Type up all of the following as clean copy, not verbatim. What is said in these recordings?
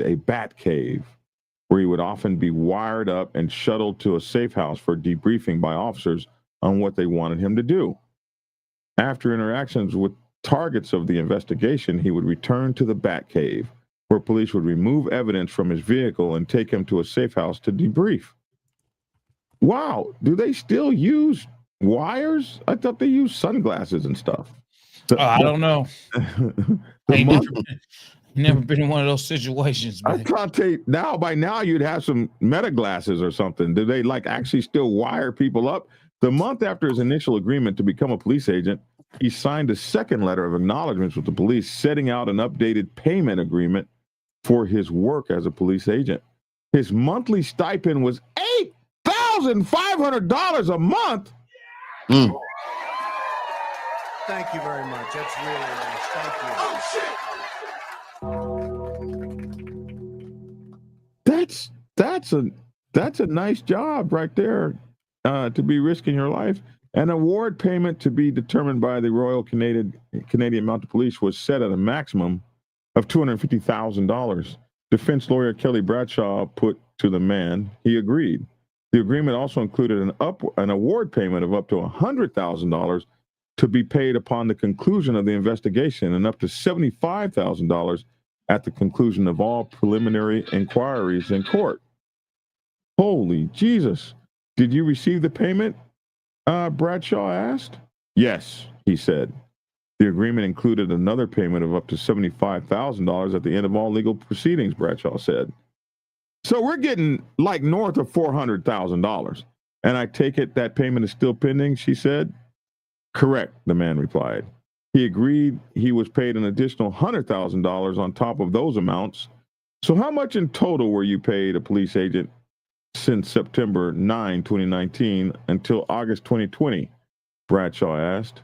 a bat cave where he would often be wired up and shuttled to a safe house for debriefing by officers on what they wanted him to do. After interactions with targets of the investigation, he would return to the bat cave, where police would remove evidence from his vehicle and take him to a safe house to debrief. Wow, do they still use wires? I thought they used sunglasses and stuff. I don't know. Never been in one of those situations. I thought by now you'd have some meta glasses or something. Do they like actually still wire people up? The month after his initial agreement to become a police agent, he signed a second letter of acknowledgments with the police, setting out an updated payment agreement for his work as a police agent. His monthly stipend was $8,500 a month. Mm. Thank you very much. That's really nice. Thank you. Oh, shit. That's a nice job right there, to be risking your life. An award payment to be determined by the Royal Canadian Mounted Police was set at a maximum of $250,000. Defense lawyer Kelly Bradshaw put to the man he agreed. The agreement also included an award payment of up to $100,000 to be paid upon the conclusion of the investigation and up to $75,000 at the conclusion of all preliminary inquiries in court. Holy Jesus. Did you receive the payment? Bradshaw asked. Yes, he said. The agreement included another payment of up to $75,000 at the end of all legal proceedings, Bradshaw said. So we're getting like north of $400,000. And I take it that payment is still pending, she said. Correct, the man replied. He agreed he was paid an additional $100,000 on top of those amounts. So how much in total were you paid a police agent since September 9, 2019 until August 2020? Bradshaw asked.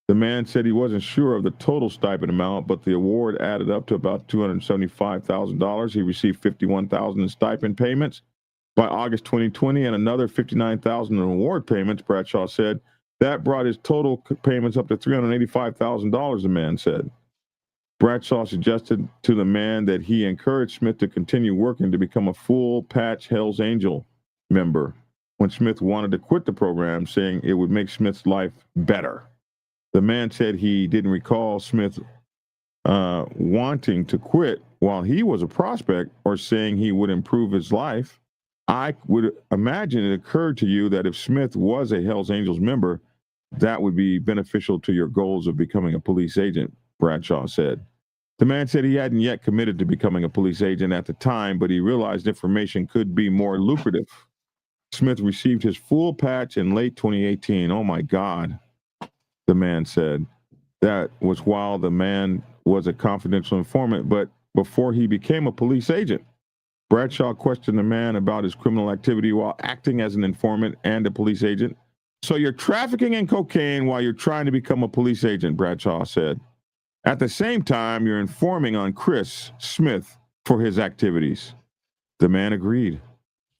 The man said he wasn't sure of the total stipend amount, but the award added up to about $275,000. He received $51,000 in stipend payments by August 2020 and another $59,000 in award payments, Bradshaw said. That brought his total payments up to $385,000, the man said. Bradshaw suggested to the man that he encouraged Smith to continue working to become a full-patch Hells Angel member when Smith wanted to quit the program, saying it would make Smith's life better. The man said he didn't recall Smith wanting to quit while he was a prospect or saying he would improve his life. I would imagine it occurred to you that if Smith was a Hells Angels member, that would be beneficial to your goals of becoming a police agent, Bradshaw said. The man said he hadn't yet committed to becoming a police agent at the time, but he realized information could be more lucrative. Smith received his full patch in late 2018. Oh my God, the man said. That was while the man was a confidential informant, but before he became a police agent. Bradshaw questioned the man about his criminal activity while acting as an informant and a police agent. So you're trafficking in cocaine while you're trying to become a police agent, Bradshaw said. At the same time, you're informing on Chris Smith for his activities. The man agreed.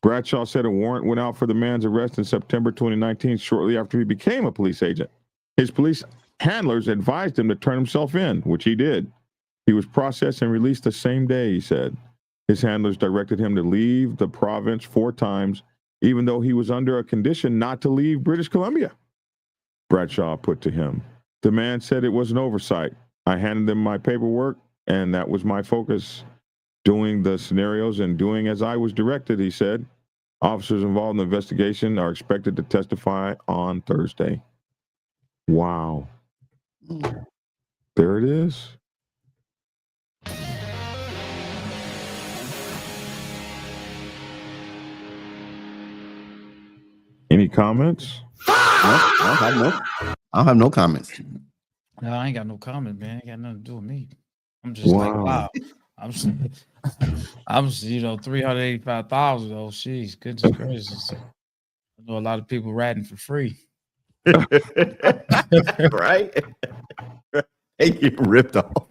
Bradshaw said a warrant went out for the man's arrest in September 2019, shortly after he became a police agent. His police handlers advised him to turn himself in, which he did. He was processed and released the same day, he said. His handlers directed him to leave the province 4 times, even though he was under a condition not to leave British Columbia. Bradshaw put to him. The man said it was an oversight. I handed them my paperwork, and that was my focus, doing the scenarios and doing as I was directed, he said. Officers involved in the investigation are expected to testify on Thursday. Wow. There it is. Any comments? I don't have no comments. No, I ain't got no comment, man. Ain't got nothing to do with me. I'm just like, wow. I'm 385,000. Oh, jeez, goodness gracious. I know a lot of people ratting for free. Right? They get ripped off.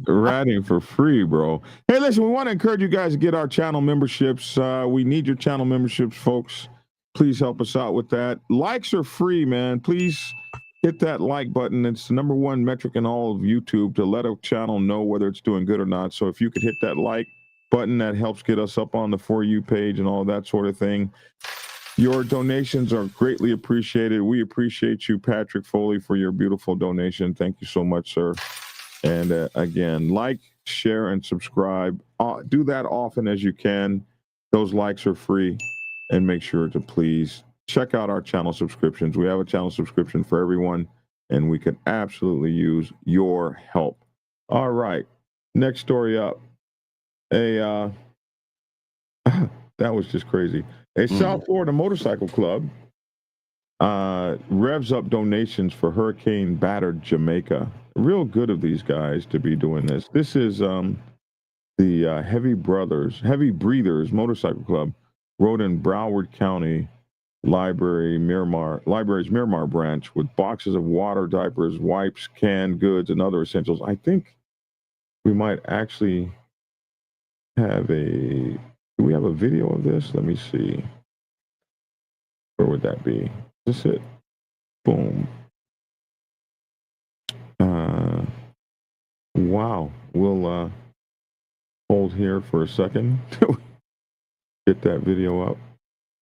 Ratting for free, bro. Hey, listen, we want to encourage you guys to get our channel memberships. We need your channel memberships, folks. Please help us out with that. Likes are free, man. Please hit that like button. It's the number one metric in all of YouTube to let a channel know whether it's doing good or not. So if you could hit that like button, that helps get us up on the For You page and all that sort of thing. Your donations are greatly appreciated. We appreciate you, Patrick Foley, for your beautiful donation. Thank you so much, sir. And again, like, share, and subscribe. Do that often as you can. Those likes are free. And make sure to please check out our channel subscriptions. We have a channel subscription for everyone, and we could absolutely use your help. All right. Next story up. That was just crazy. A South Florida motorcycle club revs up donations for hurricane battered Jamaica. Real good of these guys to be doing this. This is the Heavy Breathers Motorcycle Club, rode in Broward County Library's Miramar branch with boxes of water, diapers, wipes, canned goods, and other essentials. I think we might actually have do we have a video of this? Let me see. Where would that be? Is this it? Boom. Wow. We'll hold here for a second. Get that video up.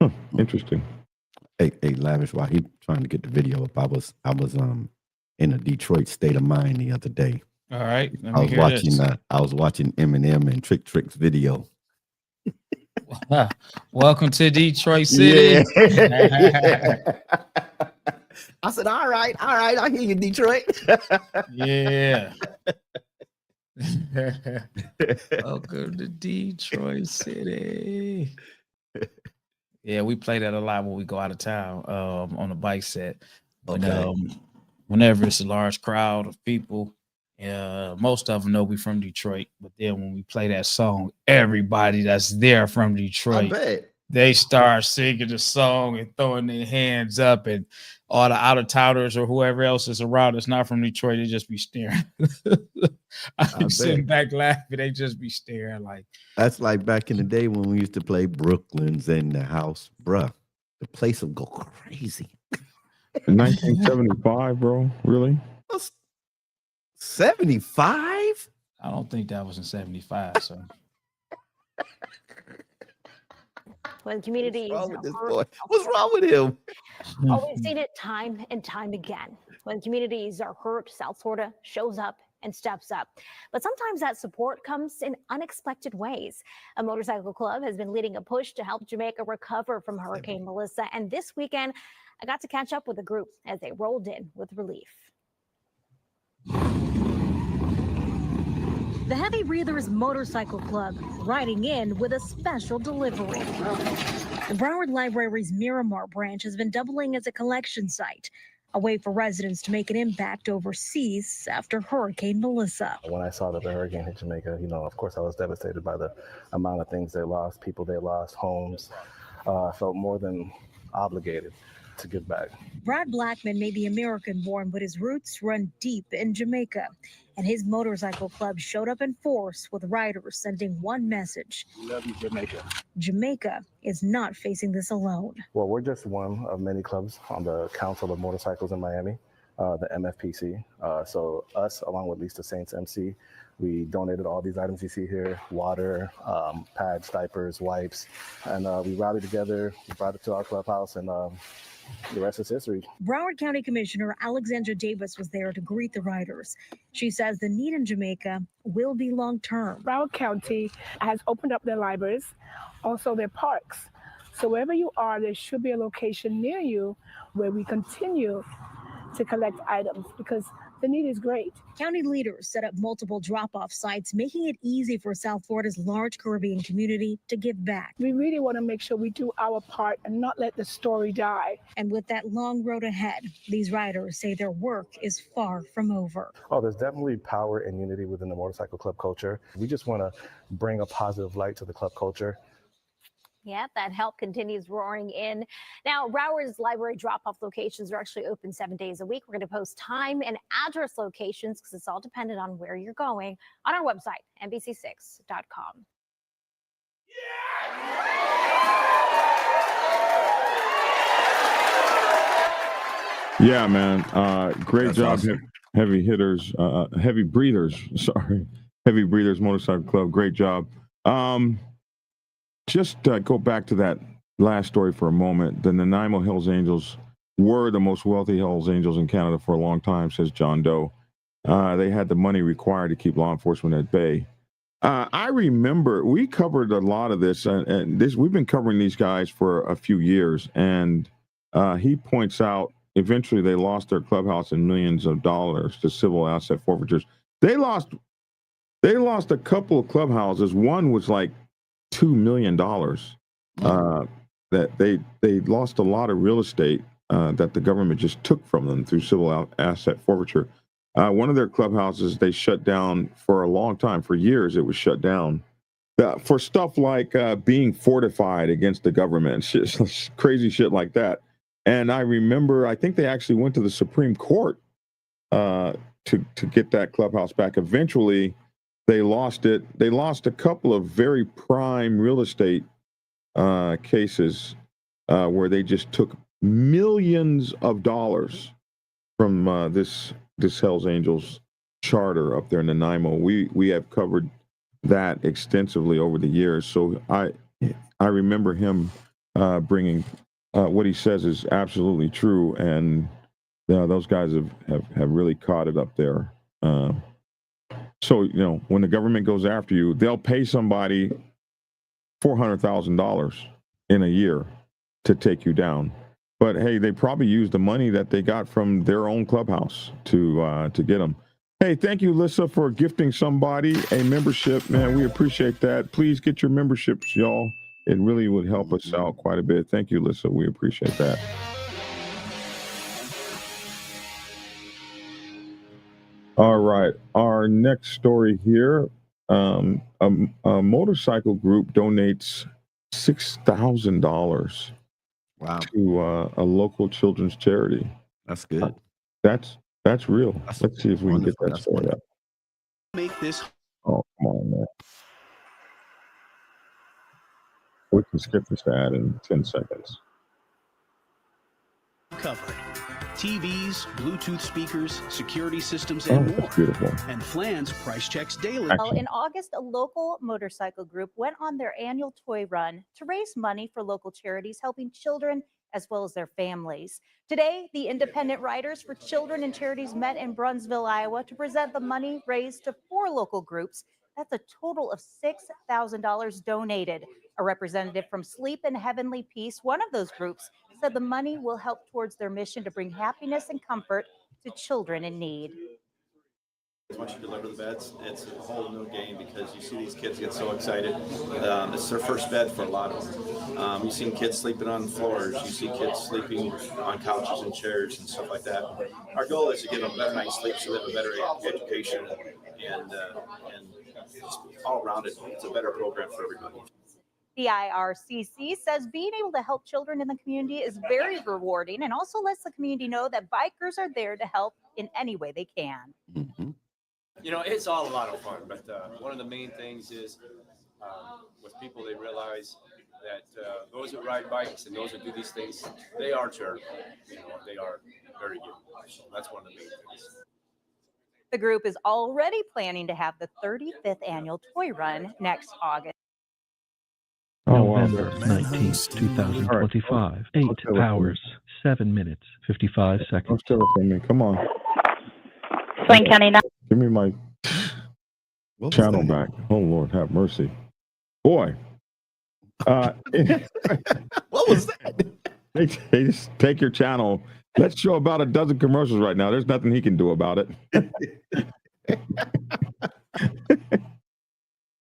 Huh, interesting. Hey, Lavish, while he trying to get the video up, I was in a Detroit state of mind the other day. All right. I was watching Eminem and Trick's video. Welcome to Detroit City. Yeah. I said, all right, I hear you, Detroit. Yeah. Welcome to Detroit City. Yeah, we play that a lot when we go out of town on a bike set. But whenever it's a large crowd of people, most of them know we from Detroit. But then when we play that song, everybody that's there from Detroit, I bet. They start singing the song and throwing their hands up, and all the out-of-towners or whoever else is around that's not from Detroit, they just be staring. I'm sitting back laughing. They just be staring like. That's like back in the day when we used to play Brooklyn's in the house. Bruh, the place would go crazy. 1975, bro? Really? 75? I don't think that was in 75, so. When communities What's wrong with this boy? What's wrong with him? Oh, we've seen it time and time again. When communities are hurt, South Florida shows up and steps up. But sometimes that support comes in unexpected ways. A motorcycle club has been leading a push to help Jamaica recover from Hurricane Melissa. And this weekend, I got to catch up with the group as they rolled in with relief. The Heavy Breathers Motorcycle Club riding in with a special delivery. The Broward Library's Miramar branch has been doubling as a collection site, a way for residents to make an impact overseas after Hurricane Melissa. When I saw that the hurricane hit Jamaica, of course I was devastated by the amount of things they lost, people they lost, homes. I felt more than obligated to give back. Brad Blackman may be American-born, but his roots run deep in Jamaica. And his motorcycle club showed up in force with riders sending one message. We love you, Jamaica. Jamaica is not facing this alone. Well, we're just one of many clubs on the Council of Motorcycles in Miami, the MFPC. So us, along with Lisa Saints MC, we donated all these items you see here, water, pads, diapers, wipes, and we rallied together, we brought it to our clubhouse, and the rest is history. Broward County Commissioner Alexandra Davis was there to greet the riders. She says the need in Jamaica will be long-term. Broward County has opened up their libraries, also their parks. So wherever you are, there should be a location near you where we continue to collect items because the need is great. County leaders set up multiple drop-off sites, making it easy for South Florida's large Caribbean community to give back. We really want to make sure we do our part and not let the story die. And with that long road ahead, these riders say their work is far from over. Oh, there's definitely power and unity within the motorcycle club culture. We just want to bring a positive light to the club culture. Yeah, that help continues roaring in. Now, Broward's library drop-off locations are actually open 7 days a week. We're going to post time and address locations because it's all dependent on where you're going on our website, NBC6.com. Yeah, man. Great That's job, awesome. heavy hitters, heavy breathers. Sorry, heavy breathers motorcycle club. Great job. Just go back to that last story for a moment. The Nanaimo Hells Angels were the most wealthy Hells Angels in Canada for a long time, says John Doe. They had the money required to keep law enforcement at bay. I remember we covered a lot of this, and this we've been covering these guys for a few years, and he points out eventually they lost their clubhouse and millions of dollars to civil asset forfeitures. They lost a couple of clubhouses. One was like $2 million. That they lost a lot of real estate that the government just took from them through civil asset forfeiture. One of their clubhouses they shut down for a long time. For years, it was shut down for stuff like being fortified against the government, crazy shit like that. And I remember, I think they actually went to the Supreme Court to get that clubhouse back. Eventually, they lost it. They lost a couple of very prime real estate cases where they just took millions of dollars from this Hells Angels charter up there in Nanaimo. We have covered that extensively over the years. So I remember him bringing what he says is absolutely true, and those guys have really caught it up there. So when the government goes after you, they'll pay somebody $400,000 in a year to take you down. But hey, they probably used the money that they got from their own clubhouse to get them. Hey, thank you, Lissa, for gifting somebody a membership. Man, we appreciate that. Please get your memberships, y'all. It really would help us out quite a bit. Thank you, Lissa. We appreciate that. All right. Our next story here. A motorcycle group donates $6,000 to a local children's charity. That's good. That's real. Let's see if we can get that story up. Make this. Oh, come on, man. We can skip this ad in 10 seconds. Covered. TVs, Bluetooth speakers, security systems, and more. That's beautiful. And Flan's price checks daily. Well, in August, a local motorcycle group went on their annual toy run to raise money for local charities helping children as well as their families. Today, the independent riders for children and charities met in Brunsville, Iowa to present the money raised to 4 local groups. That's a total of $6,000 donated. A representative from Sleep and Heavenly Peace, one of those groups, said the money will help towards their mission to bring happiness and comfort to children in need. Once you deliver the beds, it's a whole new game because you see these kids get so excited. It's their first bed for a lot of them. You've seen kids sleeping on floors. You see kids sleeping on couches and chairs and stuff like that. Our goal is to give them a better night's sleep so they have a better education and all around it. It's a better program for everybody. The IRCC says being able to help children in the community is very rewarding and also lets the community know that bikers are there to help in any way they can. Mm-hmm. It's all a lot of fun, but one of the main things is with people, they realize that those that ride bikes and those that do these things, they are charitable. They are very good. So that's one of the main things. The group is already planning to have the 35th annual toy run next August. November 19th, 2025. 8 hours, 7 minutes, 55 seconds. Don't steal it from me. Come on. Swain County. Give me my channel back. Oh, Lord, have mercy. Boy. What was that? They just take your channel. Let's show about a dozen commercials right now. There's nothing he can do about it.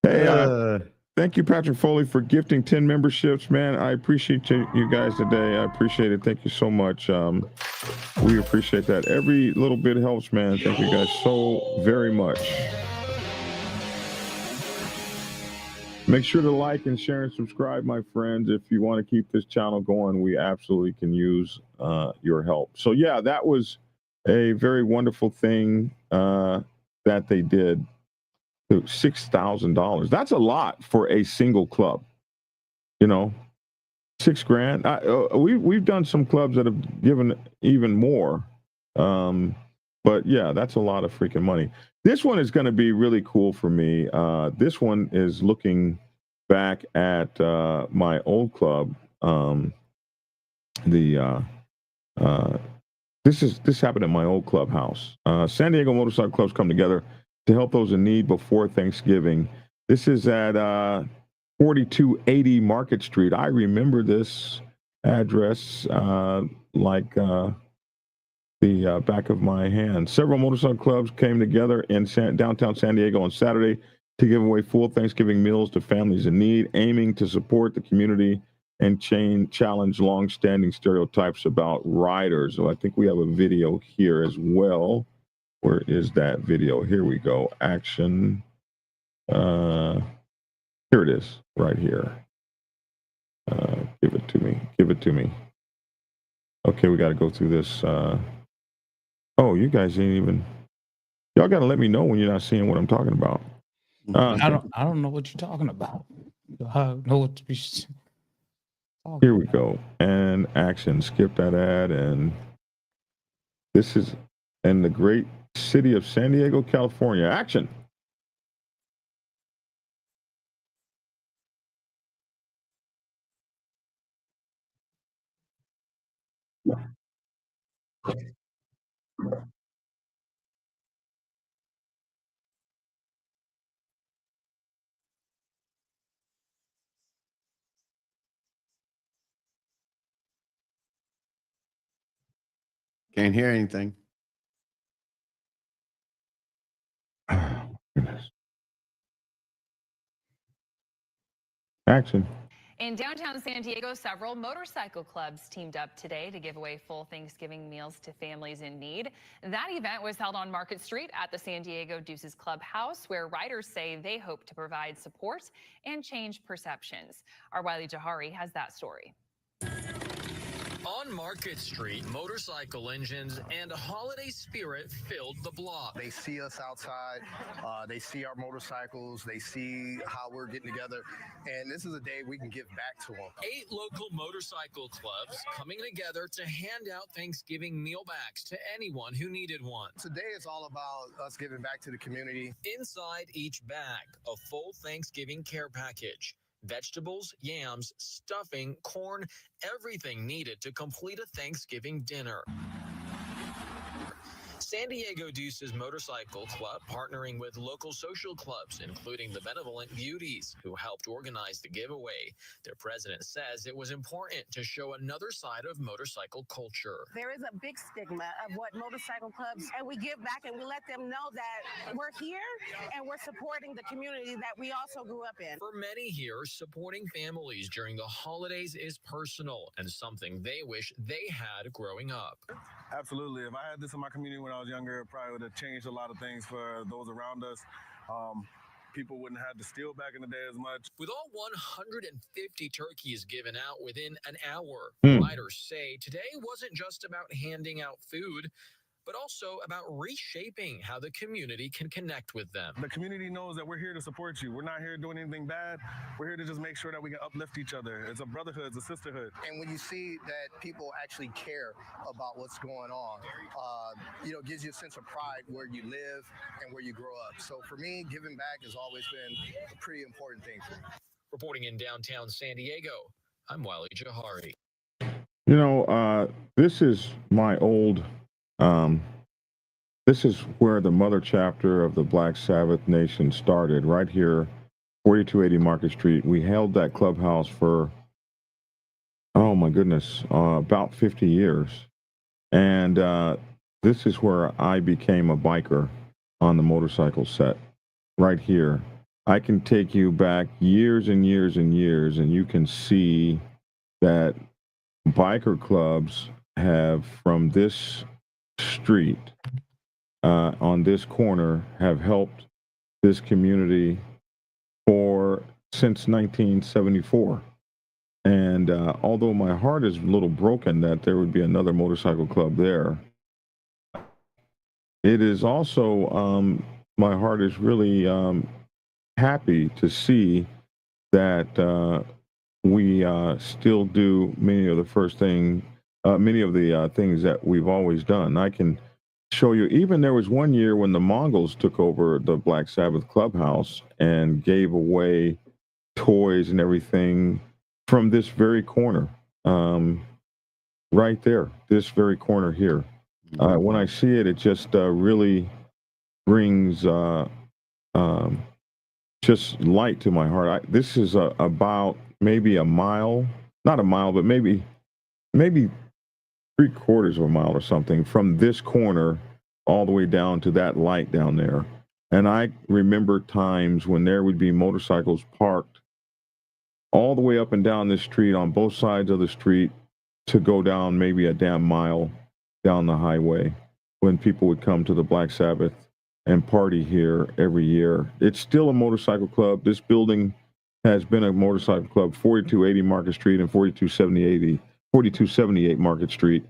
Hey, thank you, Patrick Foley, for gifting 10 memberships, man. I appreciate you guys today. I appreciate it. Thank you so much. We appreciate that. Every little bit helps, man. Thank you guys so very much. Make sure to like and share and subscribe, my friends. If you want to keep this channel going, we absolutely can use your help. So, yeah, that was a very wonderful thing that they did. $6,000. That's a lot for a single club. $6,000. We've done some clubs that have given even more. But yeah, that's a lot of freaking money. This one is going to be really cool for me. This one is looking back at my old club. This happened at my old clubhouse. San Diego motorcycle clubs come together to help those in need before Thanksgiving. This is at 4280 Market Street. I remember this address like the back of my hand. Several motorcycle clubs came together in downtown San Diego on Saturday to give away full Thanksgiving meals to families in need, aiming to support the community and challenge long-standing stereotypes about riders. So I think we have a video here as well. Where is that video? Here we go. Action. Here it is, right here. Give it to me. Give it to me. Okay, we got to go through this. Oh, you guys ain't even. Y'all got to let me know when you're not seeing what I'm talking about. I don't know what you're talking about. I don't know what to be. Here we go. And action. Skip that ad. And this is in the great city of San Diego, California. Action. Can't hear anything. Oh, goodness. Action. In downtown San Diego, several motorcycle clubs teamed up today to give away full Thanksgiving meals to families in need. That event was held on Market Street at the San Diego Deuces Clubhouse, where riders say they hope to provide support and change perceptions. Our Wiley Jahari has that story. On Market Street, motorcycle engines and a holiday spirit filled the block. They see us outside, they see our motorcycles, they see how we're getting together, and this is a day we can give back to them. 8 local motorcycle clubs coming together to hand out Thanksgiving meal bags to anyone who needed one. Today is all about us giving back to the community. Inside each bag, a full Thanksgiving care package. Vegetables, yams, stuffing, corn, everything needed to complete a Thanksgiving dinner. San Diego Deuces Motorcycle Club partnering with local social clubs, including the Benevolent Beauties, who helped organize the giveaway. Their president says it was important to show another side of motorcycle culture. There is a big stigma of what motorcycle clubs, and we give back and we let them know that we're here and we're supporting the community that we also grew up in. For many here, supporting families during the holidays is personal and something they wish they had growing up. Absolutely. If I had this in my community when I was younger, it probably would have changed a lot of things for those around us. People wouldn't have to steal back in the day as much. With all 150 turkeys given out within an hour, Hmm. riders say today wasn't just about handing out food, but also about reshaping how the community can connect with them. The community knows that we're here to support you. We're not here doing anything bad. We're here to just make sure that we can uplift each other. It's a brotherhood, it's a sisterhood. And when you see that people actually care about what's going on, it gives you a sense of pride where you live and where you grow up. So for me, giving back has always been a pretty important thing for me. Reporting in downtown San Diego, I'm Wiley Jahari. This is my old. This is where the mother chapter of the Black Sabbath Nation started, right here, 4280 Market Street. We held that clubhouse for, oh my goodness, about 50 years. And this is where I became a biker on the motorcycle set, right here. I can take you back years and years and years, and you can see that biker clubs have, from this street on this corner, have helped this community since 1974. And although my heart is a little broken that there would be another motorcycle club there, it is also, my heart is really happy to see that we still do many of the things that we've always done. I can show you. Even there was one year when the Mongols took over the Black Sabbath clubhouse and gave away toys and everything from this very corner, right there, this very corner here. When I see it, it just really brings just light to my heart. This is about maybe a mile, not a mile, but maybe 3/4 of a mile or something from this corner all the way down to that light down there. And I remember times when there would be motorcycles parked all the way up and down this street on both sides of the street to go down maybe a damn mile down the highway when people would come to the Black Sabbath and party here every year. It's still a motorcycle club. This building has been a motorcycle club. 4280 Market Street and 4278 Market Street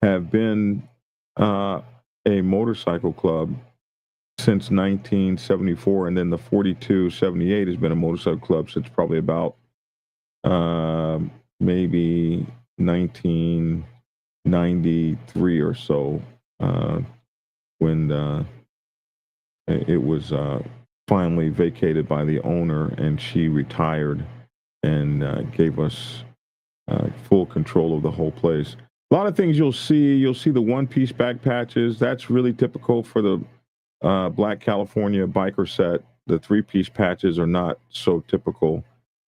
have been a motorcycle club since 1974, and then the 4278 has been a motorcycle club since probably about maybe 1993 or so, when it was finally vacated by the owner, and she retired and gave us full control of the whole place. A lot of things you'll see the one-piece back patches. That's really typical for the Black California biker set. The three-piece patches are not so typical.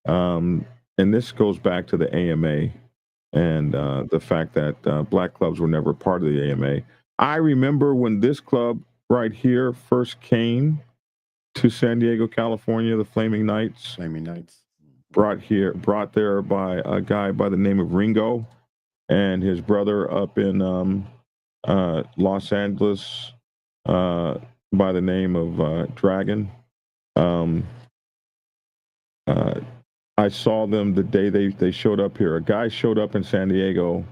And this goes back to the AMA and the fact that black clubs were never part of the AMA. I remember when this club right here first came to San Diego, California, the Flaming Knights. Brought there by a guy by the name of Ringo and his brother up in Los Angeles by the name of Dragon. I saw them the day they showed up here. A guy showed up in San Diego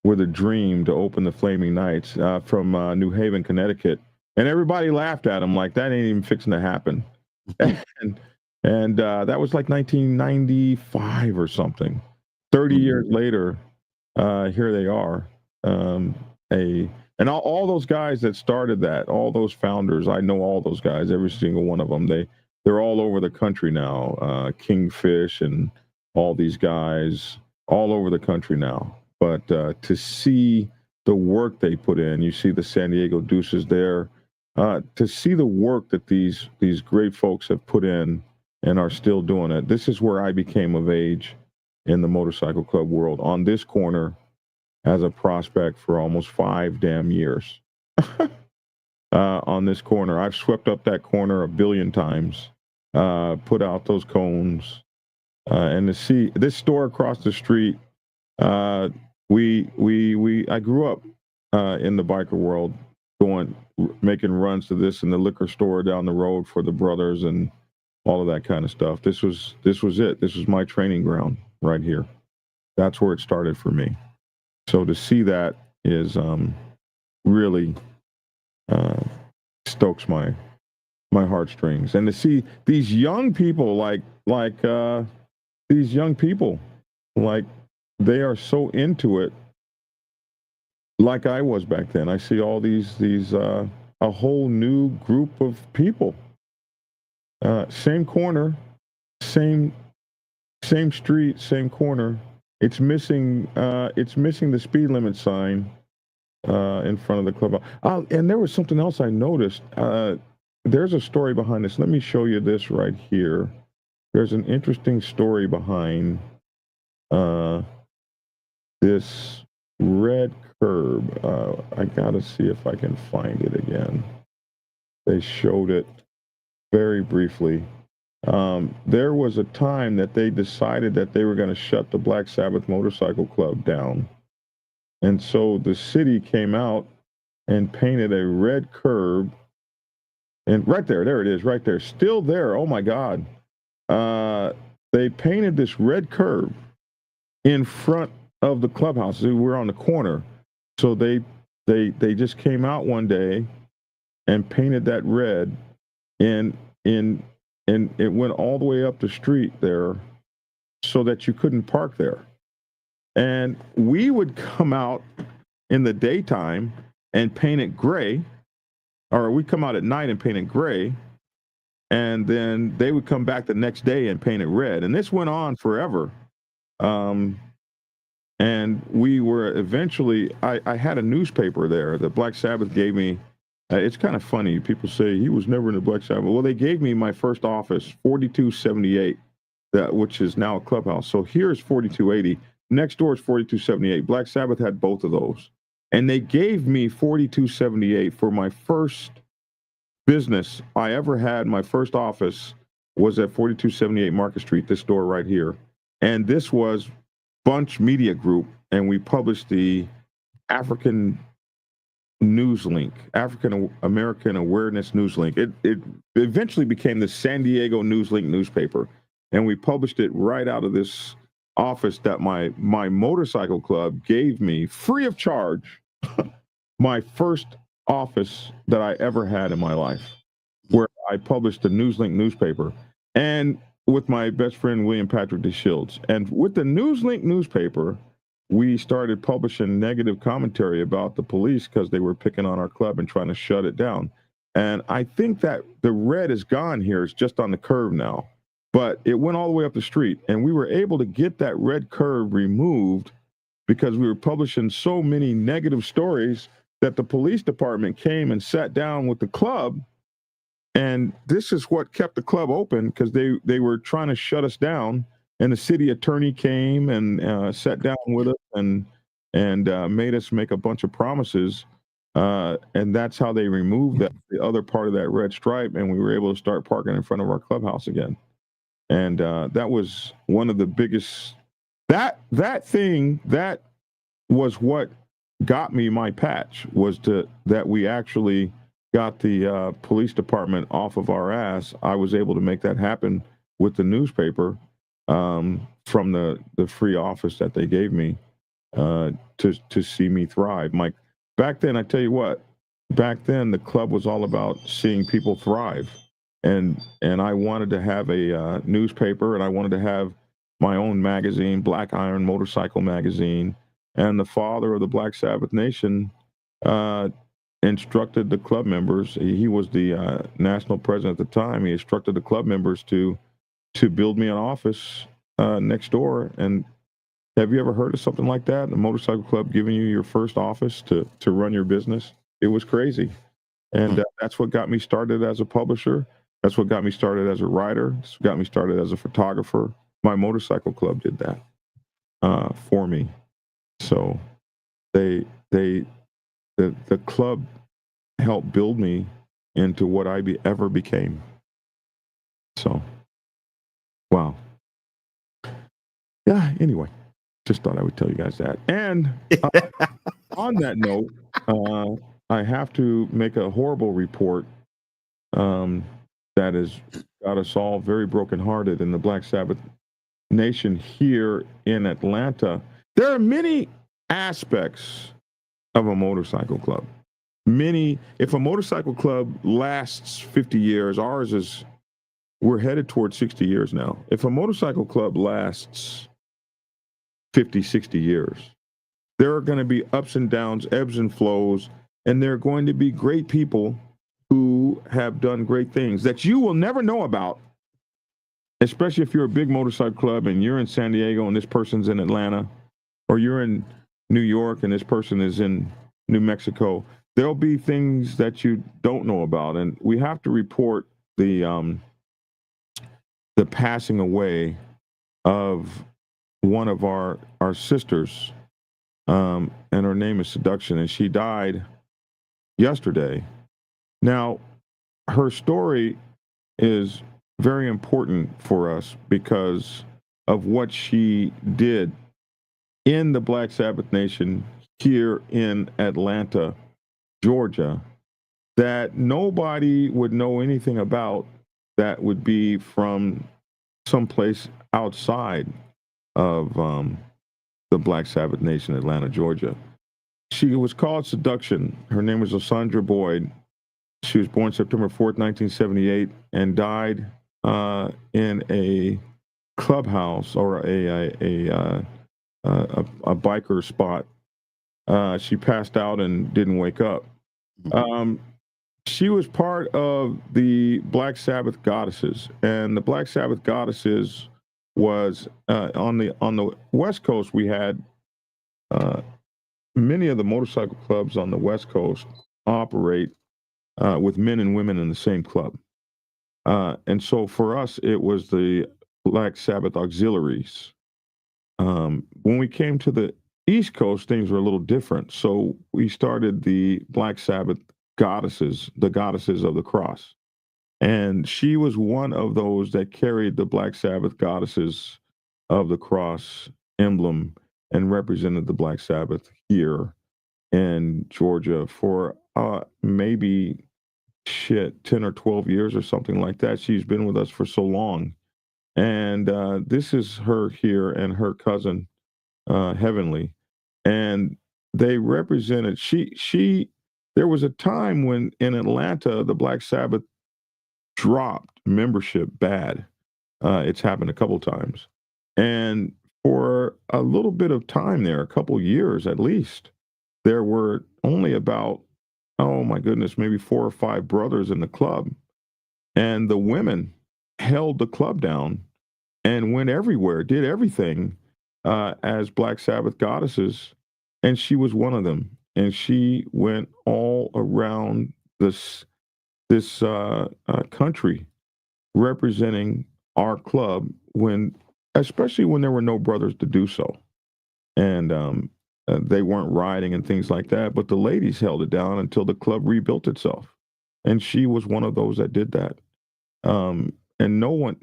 with a dream to open the Flaming Knights from New Haven, Connecticut. And everybody laughed at him like, that ain't even fixing to happen. and that was like 1995 or something. 30 years later, here they are. And all those guys that started that, all those founders, I know all those guys, every single one of them. They're all over the country now. Kingfish and all these guys all over the country now. But to see the work they put in, you see the San Diego Deuces there. To see the work that these great folks have put in and are still doing it. This is where I became of age in the motorcycle club world, on this corner as a prospect for almost 5 damn years. On this corner, I've swept up that corner a billion times, put out those cones, and to see this store across the street. I grew up in the biker world, making runs to this in the liquor store down the road for the brothers and all of that kind of stuff. This was it. This was my training ground right here. That's where it started for me. So to see that is really stokes my heartstrings, and to see these young people like these young people, like they are so into it, like I was back then. I see all these a whole new group of people. Same corner, same street, same corner. It's missing the speed limit sign in front of the club. And there was something else I noticed. There's a story behind this. Let me show you this right here. There's an interesting story behind this red curb. I gotta see if I can find it again. They showed it very briefly. There was a time that they decided that they were going to shut the Black Sabbath Motorcycle Club down. And so the city came out and painted a red curb. And right there it is, right there, still there. Oh my God. They painted this red curb in front of the clubhouse. We're on the corner. So they just came out one day and painted that red and it went all the way up the street there so that you couldn't park there. And we would come out in the daytime and paint it gray or we come out at night and paint it gray, and then they would come back the next day and paint it red. And this went on forever. And we were eventually, I had a newspaper there that Black Sabbath gave me. It's kind of funny. People say he was never in the Black Sabbath. Well, they gave me my first office, 4278, which is now a clubhouse. So here's 4280. Next door is 4278. Black Sabbath had both of those. And they gave me 4278 for my first business I ever had. My first office was at 4278 Market Street, this door right here. And this was Bunch Media Group, and we published the African News Link, African American Awareness News Link. It eventually became the San Diego News Link newspaper, and we published it right out of this office that my motorcycle club gave me free of charge. My first office that I ever had in my life, where I published the Newslink newspaper, and with my best friend William Patrick DeShields. And with the Newslink newspaper, we started publishing negative commentary about the police because they were picking on our club and trying to shut it down. And I think that the red is gone here. It's just on the curve now. But it went all the way up the street, and we were able to get that red curve removed because we were publishing so many negative stories that the police department came and sat down with the club. And this is what kept the club open, because they were trying to shut us down. And the city attorney came and sat down with us and made us make a bunch of promises. And that's how they removed the other part of that red stripe. And we were able to start parking in front of our clubhouse again. And that was one of the biggest, that was what got me my patch, was that we actually got the police department off of our ass. I was able to make that happen with the newspaper from the free office that they gave me to see me thrive. Mike, back then, I tell you what, back then the club was all about seeing people thrive. And I wanted to have a newspaper, and I wanted to have my own magazine, Black Iron Motorcycle Magazine. And the father of the Black Sabbath Nation instructed the club members. He was the national president at the time. He instructed the club members to build me an office next door. And have you ever heard of something like that? A motorcycle club giving you your first office to run your business? It was crazy. And that's what got me started as a publisher. That's what got me started as a writer. That's what got me started as a photographer. My motorcycle club did that for me. So the club helped build me into what I ever became. So, wow. Yeah, anyway, just thought I would tell you guys that. And on that note, I have to make a horrible report that has got us all very brokenhearted in the Black Sabbath Nation here in Atlanta. There are many aspects of a motorcycle club. If a motorcycle club lasts 50 years, we're headed towards 60 years now. If a motorcycle club lasts 50, 60 years, there are going to be ups and downs, ebbs and flows, and there are going to be great people who have done great things that you will never know about, especially if you're a big motorcycle club and you're in San Diego and this person's in Atlanta, or you're in New York and this person is in New Mexico. There'll be things that you don't know about, and we have to report the passing away of one of our sisters, and her name is Seduction, and she died yesterday. Now, her story is very important for us because of what she did in the Black Sabbath Nation here in Atlanta, Georgia, that nobody would know anything about, that would be from someplace outside of the Black Sabbath Nation, Atlanta, Georgia. She was called Seduction. Her name was Osandra Boyd. She was born September 4th, 1978, and died in a clubhouse or a biker spot. She passed out and didn't wake up. she was part of the Black Sabbath Goddesses, and the Black Sabbath Goddesses was on the West Coast. We had many of the motorcycle clubs on the West Coast operate with men and women in the same club, and so for us, it was the Black Sabbath Auxiliaries. When we came to the East Coast, things were a little different. So we started the Black Sabbath Goddesses, the Goddesses of the Cross. And she was one of those that carried the Black Sabbath Goddesses of the Cross emblem and represented the Black Sabbath here in Georgia for maybe 10 or 12 years or something like that. She's been with us for so long. And this is her here and her cousin, Heavenly. And they represented, there was a time when in Atlanta, the Black Sabbath dropped membership bad. It's happened a couple times. And for a little bit of time there, a couple years at least, there were only about, oh my goodness, maybe 4 or 5 brothers in the club. And the women held the club down and went everywhere, did everything as Black Sabbath goddesses. And she was one of them. And she went all around this country representing our club especially when there were no brothers to do so. And they weren't riding and things like that, but the ladies held it down until the club rebuilt itself. And she was one of those that did that. And no one,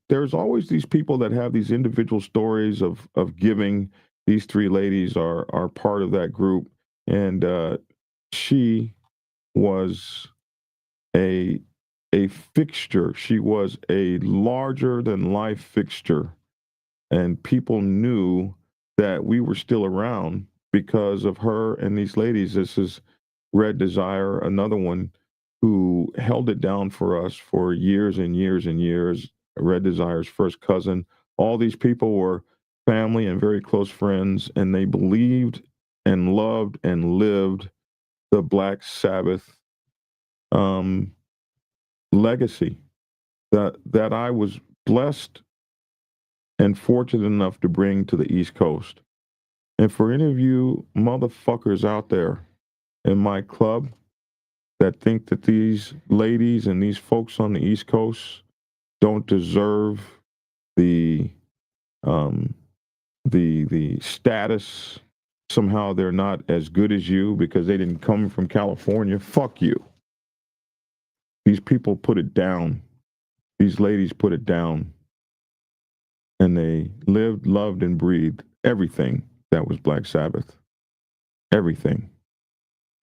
there's always these people that have these individual stories of giving. These 3 ladies are part of that group. And she was a fixture. She was a larger than life fixture. And people knew that we were still around because of her and these ladies. This is Red Desire, another one who held it down for us for years and years and years. Red Desire's first cousin. All these people were family and very close friends, and they believed and loved and lived the Black Sabbath legacy that I was blessed and fortunate enough to bring to the East Coast. And for any of you motherfuckers out there in my club that think that these ladies and these folks on the East Coast don't deserve the status, somehow they're not as good as you because they didn't come from California, fuck you. These people put it down. These ladies put it down. And they lived, loved, and breathed everything that was Black Sabbath. Everything.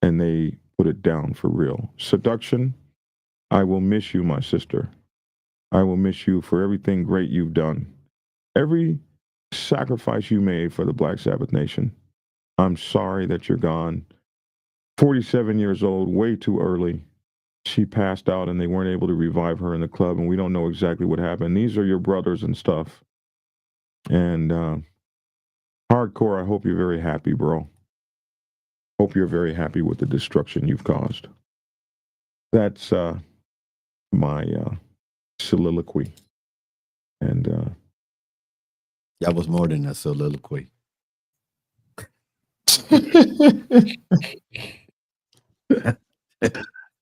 And they put it down for real. Seduction, I will miss you, my sister. I will miss you for everything great you've done. Every sacrifice you made for the Black Sabbath Nation. I'm sorry that you're gone. 47 years old, way too early. She passed out and they weren't able to revive her in the club, and we don't know exactly what happened. These are your brothers and stuff. And hardcore, I hope you're very happy, bro. Hope you're very happy with the destruction you've caused. That's my soliloquy. And that was more than a soliloquy.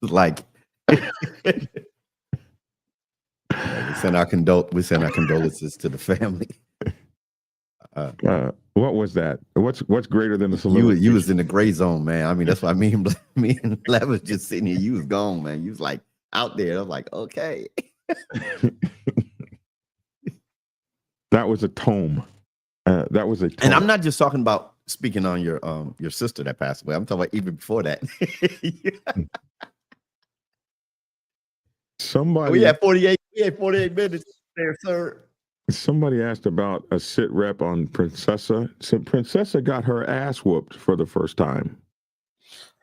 Like we send our condolences to the family. What was that? What's greater than the soliloquy? You was in the gray zone, man. I mean, that's what I mean. Me and Lev was just sitting here. You was gone, man. You was like out there. I was like, okay. That was a tome. That was a tome. And I'm not just talking about speaking on your sister that passed away. I'm talking about even before that. Somebody. We had 48 minutes there, sir. Somebody asked about a sit rep on Princessa. So Princessa got her ass whooped for the first time.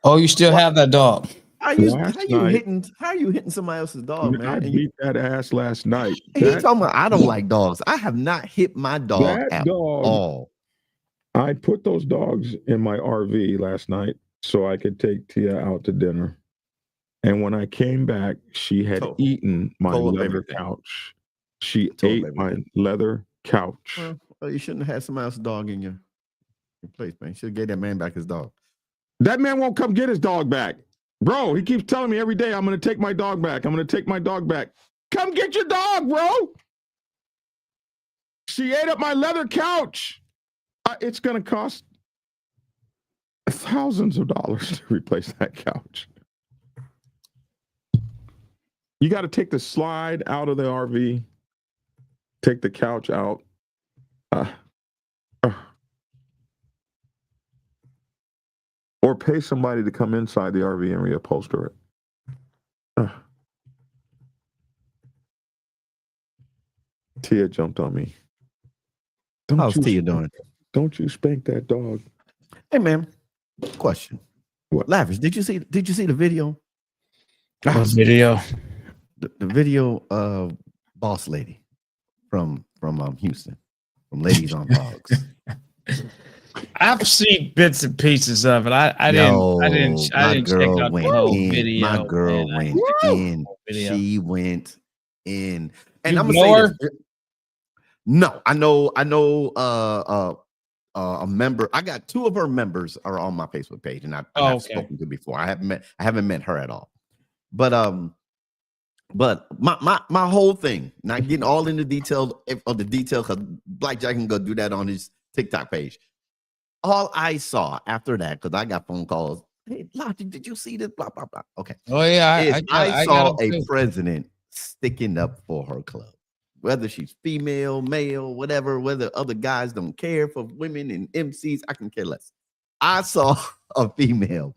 Oh, you still have that dog? How are you hitting somebody else's dog, man? I beat that ass last night. He's talking about I don't like dogs. I have not hit my dog at all. I put those dogs in my RV last night so I could take Tia out to dinner. And when I came back, she had eaten my leather everything. couch. She Told ate my leather couch. Well, you shouldn't have had somebody else's dog in your place, man. You should have gave that man back his dog. That man won't come get his dog back. Bro, he keeps telling me every day, I'm going to take my dog back. I'm going to take my dog back. Come get your dog, bro. She ate up my leather couch. It's going to cost thousands of dollars to replace that couch. You got to take the slide out of the RV, take the couch out. Or pay somebody to come inside the RV and reupholster it. Tia jumped on me. How's Tia doing? Don't you spank that dog. Hey, man. Question. What? Lavish, did you see the video? What video? The video of Boss Lady from Houston, from Ladies on Dogs. I've seen bits and pieces of it. I didn't check out the whole video. My girl went in. She went in. And You I'm gonna say this. No, I know a member. I got 2 of her members are on my Facebook page, and I've spoken to before. I haven't met her at all. But my whole thing, not getting all into detail of the detail, because Blackjack can go do that on his TikTok page. All I saw after that, because I got phone calls. Hey, Logic, did you see this? Blah blah blah. Okay. Oh yeah, I saw a president sticking up for her club, whether she's female, male, whatever. Whether other guys don't care for women and MCs, I can care less. I saw a female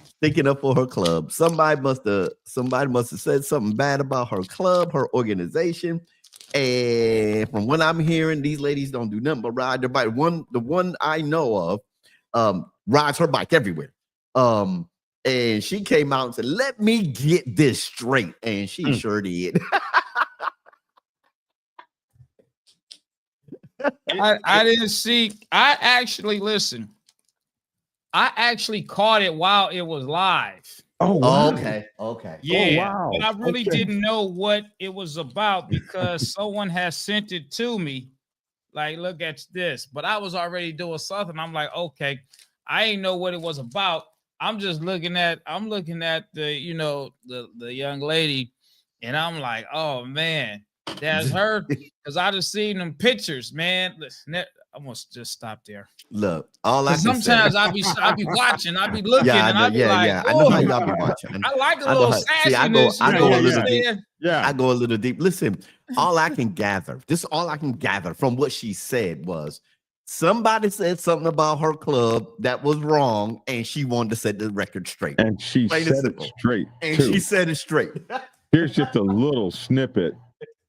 sticking up for her club. Somebody must have said something bad about her club, her organization. And from what I'm hearing, these ladies don't do nothing but ride their bike. The one I know of rides her bike everywhere. And she came out and said, "Let me get this straight." And she sure did. I didn't see. I actually caught it while it was live. Oh, wow. Okay. Yeah, Oh, wow. but I really didn't know what it was about because someone has sent it to me. Like, look at this. But I was already doing something. I'm like, okay, I ain't know what it was about. I'm just looking at the, the young lady, and I'm like, oh man, that's her. Because I just seen them pictures, man. Listen, I must just stop there. Look, all I can sometimes say, I be watching, I be looking, and I be like, I know how y'all be watching. I like a little sassiness. I go a little deep. Yeah, I go a little deep. Listen, all I can gather from what she said was somebody said something about her club that was wrong, and she wanted to set the record straight. And she Plain said and it simple. straight. And too. she said it straight. Here's just a little snippet.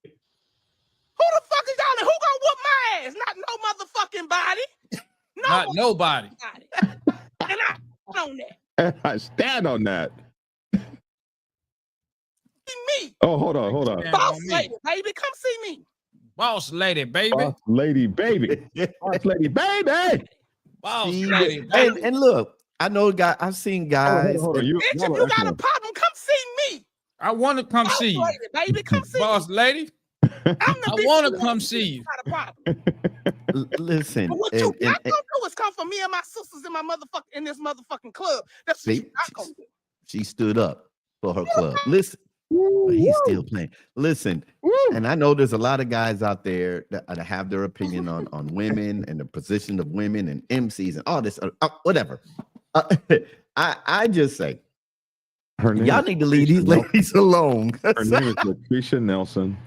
Who the fuck is y'all? And who gonna whoop my ass? Not no motherfucking body. Not nobody. And I on that. And I stand on that. Me. Oh, hold on. Boss lady, baby, come see me. Boss lady, baby. Boss lady, baby. Boss lady, baby. Boss lady, baby. And look, I know I've seen guys. Hold on. Bitch, if you got a problem, come see me. I want to come see you. Lady, baby, come see Boss me. lady. I want to come see you. Got a problem. Listen, But what you not gonna do is come for me and my sisters in this motherfucking club. That's what you not gonna do. She stood up for her club. Listen, but he's still playing. Listen, and I know there's a lot of guys out there that have their opinion on women and the position of women and MCs and all this, whatever. I just say, y'all need to leave these ladies alone. Her name is Lucretia Nelson.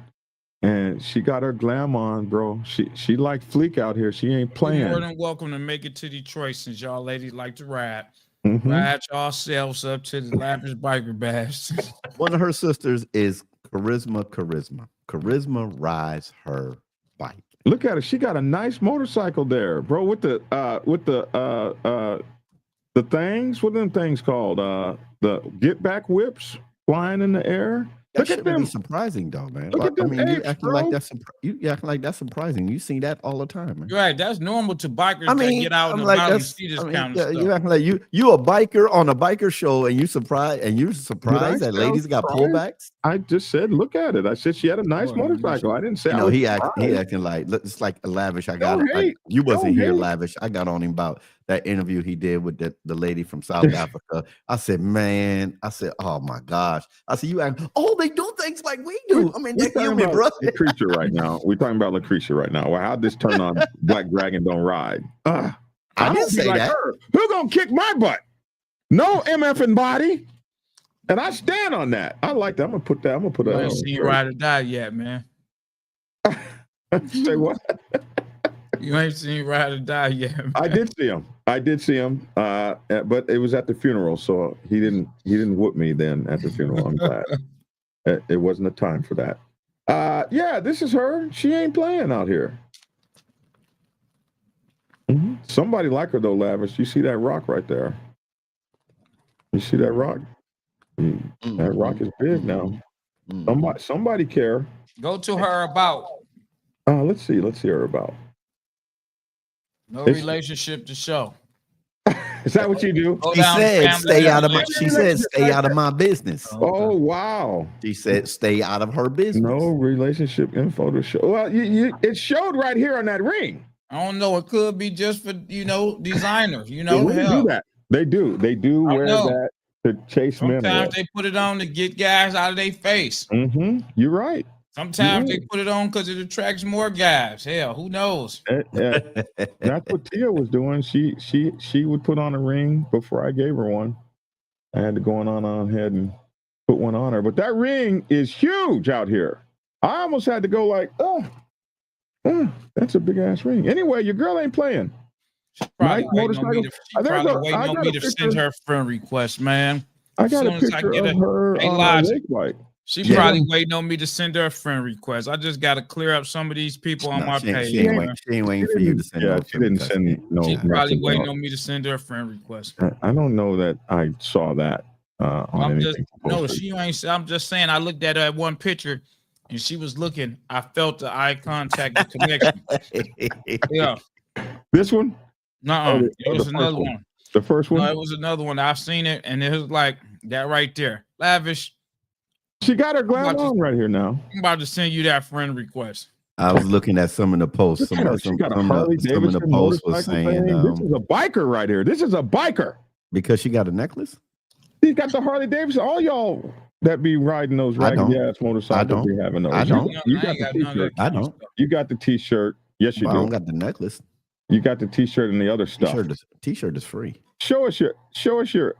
And she got her glam on, bro. She like Fleek out here. She ain't playing. You're more than welcome to make it to Detroit since y'all ladies like to ride. Mm-hmm. Ride yourselves up to the Lavish Biker Bash. One of her sisters is Charisma. Charisma rides her bike. Look at her. She got a nice motorcycle there, bro. With the things. What are them things called? The get back whips flying in the air. That shouldn't be surprising, though, man. Look at I them mean, you apes, acting bro. like you acting like that's surprising. You see that all the time, man. You're right. That's normal to bikers I that mean, get out I'm and like about and that's. see this I mean, kind of yeah, stuff. you acting like you a biker on a biker show, and you surprised Did I that say I ladies was got surprised? pullbacks. I just said, look at it. I said she had a nice motorcycle. I didn't say You I know, was he surprised. acting like it's like lavish. Don't hate. You wasn't Don't here, hate. lavish. I got on him about that interview he did with the lady from South Africa. I said, man, oh my gosh. I said, you act, they do things like we do. I mean, We're they're talking human, about bro. Lucretia right now. We're talking about Lucretia right now. Well, how'd this turn on Black Dragon Don't Ride? I I'm didn't gonna be say like that. her. Who gonna kick my butt? No MFing body. And I stand on that. I like that. I'm gonna put that. I'm gonna put You that ain't on. seen Ride or Die yet, man. Say what? You ain't seen Ride or Die yet, man. I did see him. But it was at the funeral, so he didn't whoop me then at the funeral. I'm glad. It wasn't a time for that. Yeah, this is her. She ain't playing out here. Mm-hmm. Somebody like her though, Lavish. You see that rock right there? You see that rock? That rock is big now. Somebody care. Go to her about. Let's see her about. No relationship to show. Is that what you do? She said, stay out of my business. Oh, wow. She said, stay out of her business. No relationship info to show. Well, it showed right here on that ring. I don't know. It could be just for, designers, They do that. They do wear that to chase men. Sometimes they put it on to get guys out of their face. Mm-hmm. You're right. Sometimes they put it on because it attracts more guys. Hell, who knows? That's what Tia was doing. She would put on a ring before I gave her one. I had to go on ahead and put one on her. But that ring is huge out here. I almost had to go like, that's a big ass ring. Anyway, your girl ain't playing. Probably waiting on me to send her a friend request, man. I got a picture of her on a lake bike. She's probably waiting on me to send her a friend request. I just got to clear up some of these people on my page. She ain't waiting for you to send her. She didn't send me no. She's probably waiting on me to send her a friend request. I don't know that I saw that on anything. I'm just saying I looked at her at one picture and she was looking. I felt the eye contact, the connection. Yeah. This one? No, it was another one. The first one? No, it was another one. I've seen it, and it was like that right there. Lavish. She got her glass on right here now. I'm about to send you that friend request. I was looking at some of the posts. Some of the posts was saying this is a biker right here. This is a biker. Because she got a necklace? She got the Harley Davidson. All y'all that be riding those raggedy ass motorcycles be having those. I don't. You got the t-shirt. I don't. You got the t-shirt. Yes, you do. I don't got the necklace. You got the t-shirt and the other stuff. T-shirt is free. Show us your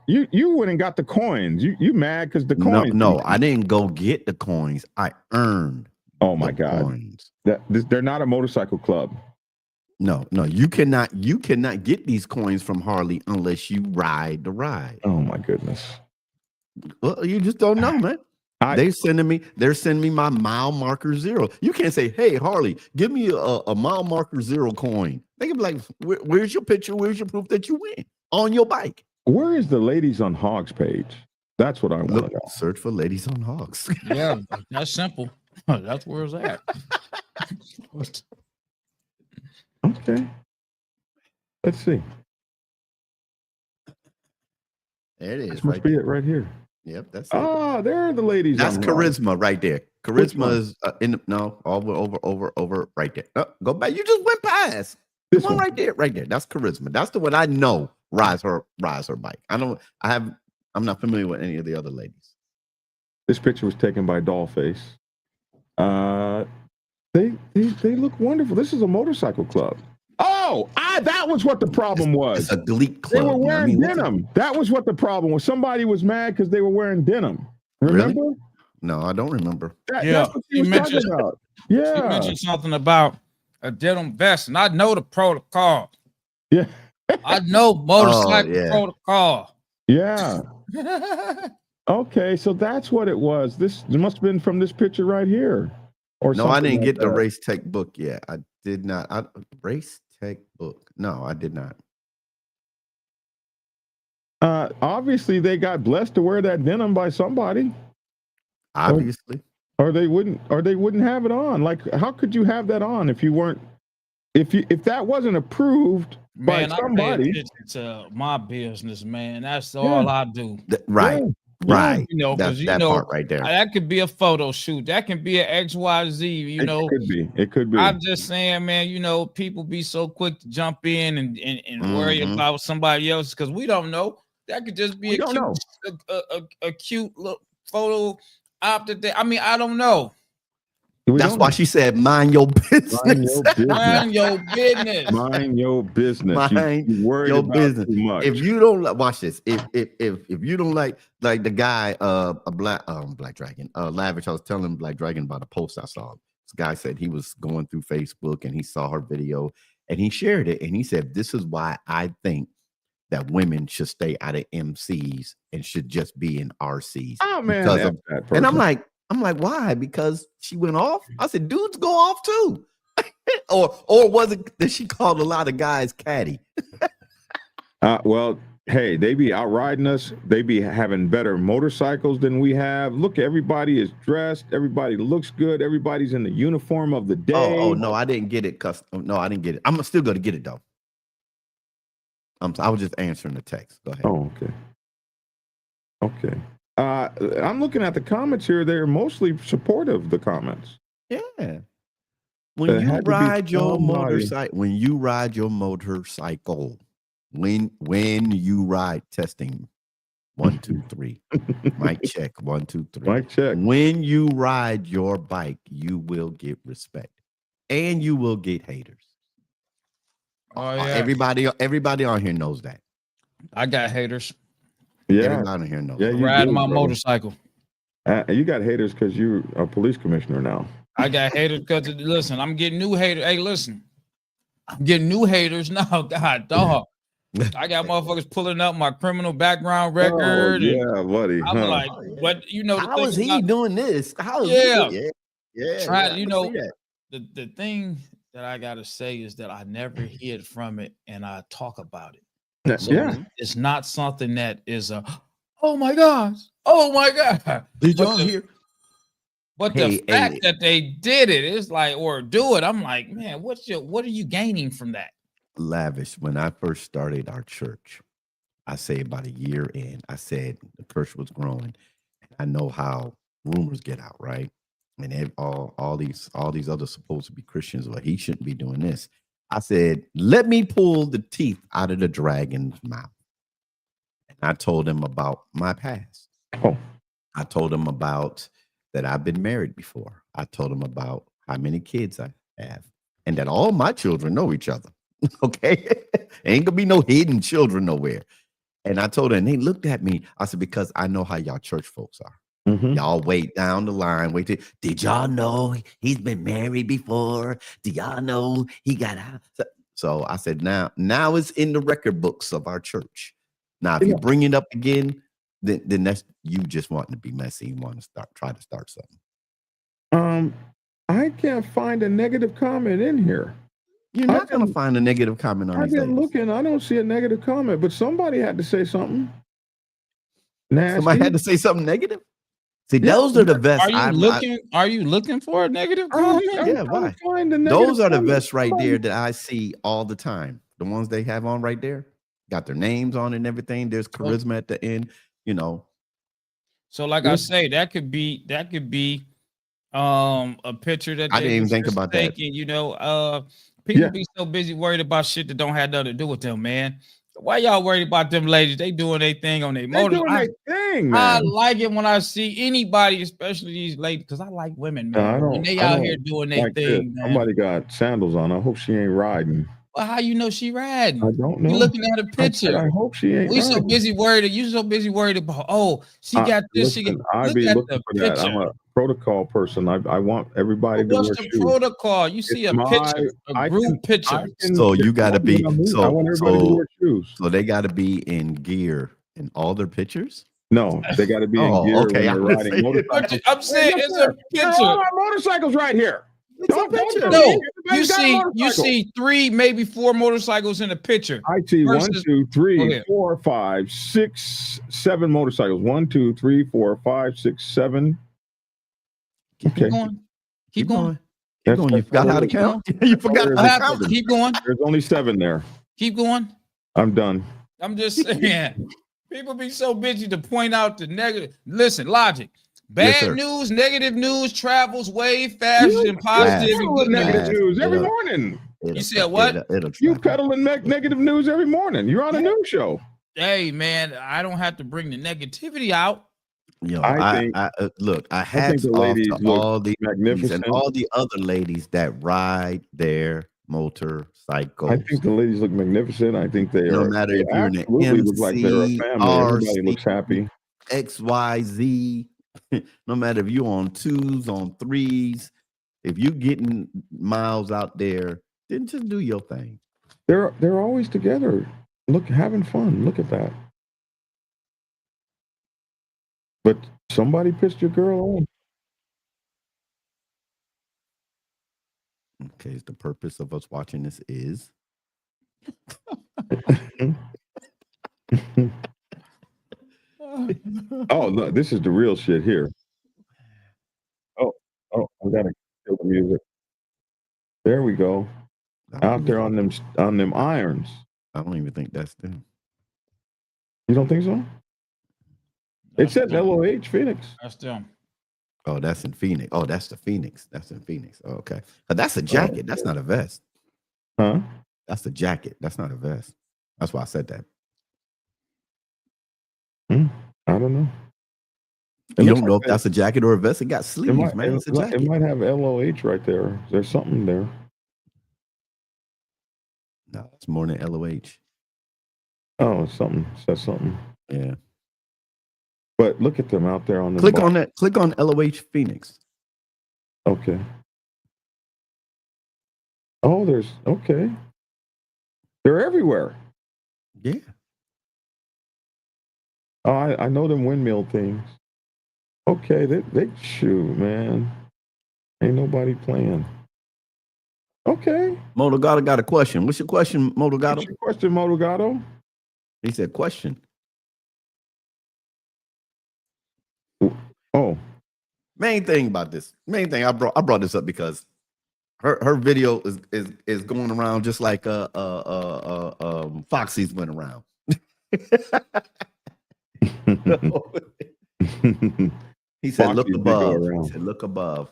you went and got the coins. You mad because the coins? No, I didn't go get the coins. I earned. Oh my God. Coins. They're not a motorcycle club. No, you cannot get these coins from Harley unless you ride the ride. Oh my goodness. Well, you just don't know, man. They're sending me my mile marker 0. You can't say, hey, Harley, give me a mile marker 0 coin. They can be like, where's your picture? Where's your proof that you win on your bike? Where is the Ladies on Hogs page? That's what I want to know. Search for Ladies on Hogs. Yeah, that's simple. That's where it's at. Okay. Let's see. There it is. This must be it right here. Yep, that's it. Oh, there are the ladies. That's charisma right there. Charisma is over right there. Go back. You just went past. This one right there. That's charisma. That's the one I know rides her bike. I'm not familiar with any of the other ladies. This picture was taken by Dollface. They look wonderful. This is a motorcycle club. Oh, that was what the problem was. It's a gleek club. They were wearing denim. That was what the problem was. Somebody was mad because they were wearing denim. Remember? Really? No, I don't remember. That's what she was talking about. Yeah. She mentioned something about a denim vest, and I know the protocol. Yeah. I know motorcycle protocol. Yeah. Okay, so that's what it was. This must have been from this picture right here. No, I didn't get the race tech book yet. I did not. Race tech book. No, I did not. Obviously, they got blessed to wear that denim by somebody. Obviously. Or they wouldn't have it on. Like, how could you have that on if you weren't if that wasn't approved Man, by I pay somebody? attention to my business, man. That's all I do. Right. Right. You know, That's because that part right there. that could be a photo shoot. That can be an XYZ. You know, It could be. I'm just saying, man. You know, people be so quick to jump in and worry about somebody else because we don't know. That could just be a cute look photo opted there. I mean, I don't know. That's why she said, "Mind your business." Mind your business. Mind your business. Mind you worried your about business. too much. If you don't watch this, if you don't like the guy, a Black Dragon, Lavish, I was telling Black Dragon about a post I saw. This guy said he was going through Facebook and he saw her video and he shared it and he said, "This is why I think that women should stay out of MCs and should just be in RCs." Oh man, and I'm like, why? Because she went off. I said, dudes go off too. or was it that she called a lot of guys catty? Well, hey, they be out riding us. They be having better motorcycles than we have. Look, everybody is dressed. Everybody looks good. Everybody's in the uniform of the day. Oh no, I didn't get it. No, I didn't get it. I'm still going to get it though. I was just answering the text. Go ahead. Oh, okay. I'm looking at the comments here. They're mostly supportive, the comments. Yeah. When you ride your motorcycle, when you ride testing 1, 2, 3. Mic check 1, 2, 3. Mic check. When you ride your bike, you will get respect and you will get haters. Oh yeah. Everybody on here knows that. I got haters. Yeah. Everybody on here knows. Yeah, that. you Riding my motorcycle. You got haters because you're a police commissioner now. I got haters because listen, I'm getting new haters. Hey, listen, I'm getting new haters now. God, dog. I got motherfuckers pulling up my criminal background record. Yeah, buddy. I'm like, but you know, how is he doing this? How is he? Yeah. Try, you know, the thing that I gotta say is that I never hid from it and I talk about it. So it's not something that is oh my God. Did y'all hear? But the fact that they did it is like, or do it, I'm like, man, what are you gaining from that? Lavish, when I first started our church, I say about a year in, I said the church was growing. I know how rumors get out, right? And all these other supposed to be Christians, well, he shouldn't be doing this. I said, let me pull the teeth out of the dragon's mouth. And I told him about my past. I told him about that I've been married before. I told him about how many kids I have and that all my children know each other. Okay. Ain't gonna be no hidden children nowhere. And I told her, and they looked at me. I said, because I know how y'all church folks are. Y'all wait down the line. Did y'all know he's been married before? Do y'all know he got out? So I said, now it's in the record books of our church. Now, if you bring it up again, then that's you just wanting to be messy and want to try to start something. I can't find a negative comment in here. You're not going to find a negative comment on I've been looking. I don't see a negative comment, but somebody had to say something. Nasty. Somebody had to say something negative? See, those are the best. Are you looking for a negative comment? Yeah, why? Those are the best right there that I see all the time. The ones they have on right there, got their names on and everything. There's charisma at the end, you know. So, like I say, that could be a picture that I didn't even think about that. You know, people be so busy worried about shit that don't have nothing to do with them, man. Why y'all worried about them ladies? They doing their thing on their motor. Man. I like it when I see anybody, especially these ladies, because I like women, man. When they out here doing their thing, man. Somebody got sandals on. I hope she ain't riding. Well, how you know she riding? I don't know. You looking at a picture. I hope she ain't. We so busy worried. You so busy worried about. She got this. She got. I be looking for that. I'm a protocol person. I want everybody to wear shoes. What's the protocol? You see a picture, a group picture. So you got to be. I want everybody to wear shoes. So they got to be in gear in all their pictures. No, they got to be in gear when they're riding motorcycles. I'm saying it's a picture. All our motorcycles right here. No, you see 3, maybe 4 motorcycles in a picture. I see 1, 2, 3, 4, 5, 6, 7 motorcycles. 1, 2, 3, 4, 5, 6, 7. Keep going. Keep going. Keep going. You forgot how to count? You forgot how to count. Keep going. There's only 7 there. Keep going. I'm done. I'm just saying. People be so busy to point out the negative. Listen, logic. Bad news, negative news travels way faster than positive and good negative news. news every morning. You said what? You peddling negative news every morning. You're on a news show. Hey, man, I don't have to bring the negativity out. Yo, I look, I hats off to all the ladies and all the other ladies that ride their motorcycles. I think the ladies look magnificent. I think they no are. matter if you're in an look like they're a family. Everybody looks happy. XYZ. No matter if you're on 2s, on 3s, if you're getting miles out there, then just do your thing. They're always together. Look, having fun. Look at that. But somebody pissed your girl on. Okay, the purpose of us watching this is. Oh, no, this is the real shit here. Oh, I gotta kill the music. There we go. Out there on them irons. I don't even think that's them. You don't think so? It says LOH Phoenix. That's them. Oh, that's in Phoenix. Oh, that's the Phoenix. That's in Phoenix. Oh, okay. But that's a jacket. That's not a vest. Huh? That's a jacket. That's not a vest. That's why I said that. I don't know. You don't know if that's a jacket or a vest. It got sleeves, man. It's a jacket. It might have LOH right there. There's something there. No, it's more than LOH. Oh, something. Says something. Yeah. But look at them out there on the Click on that. Click on LOH Phoenix. Okay. Oh, okay. They're everywhere. Yeah. Oh, I know them windmill things. Okay, they shoot, man. Ain't nobody playing. Okay. Motogato got a question. What's your question, Motogato? What's your question, Motogato? He said question. Oh. Main thing about this. Main thing I brought this up because her video is going around just like Foxy's went around. He said, "Look above." He said, "Look above.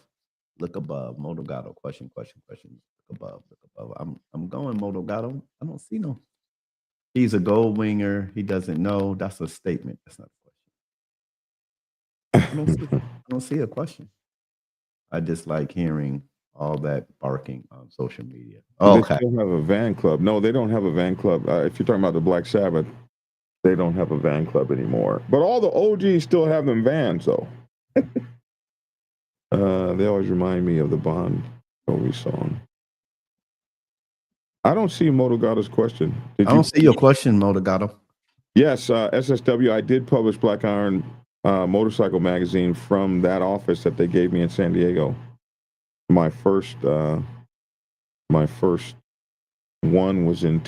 Look above." Motogato. Question. Look above. Look above. I'm going Motogato. I don't see no. He's a gold winger. He doesn't know. That's a statement. That's not a question. I don't see a question. I just like hearing all that barking on social media. Oh, okay. They still have a van club. No, they don't have a van club. If you're talking about the Black Sabbath, they don't have a van club anymore. But all the OGs still have them vans, though. They always remind me of the Bon Jovi song. I don't see Motogato's question. I don't see your question, Motogato. Yes, SSW. I did publish Black Iron Motorcycle magazine from that office that they gave me in San Diego. My first one was in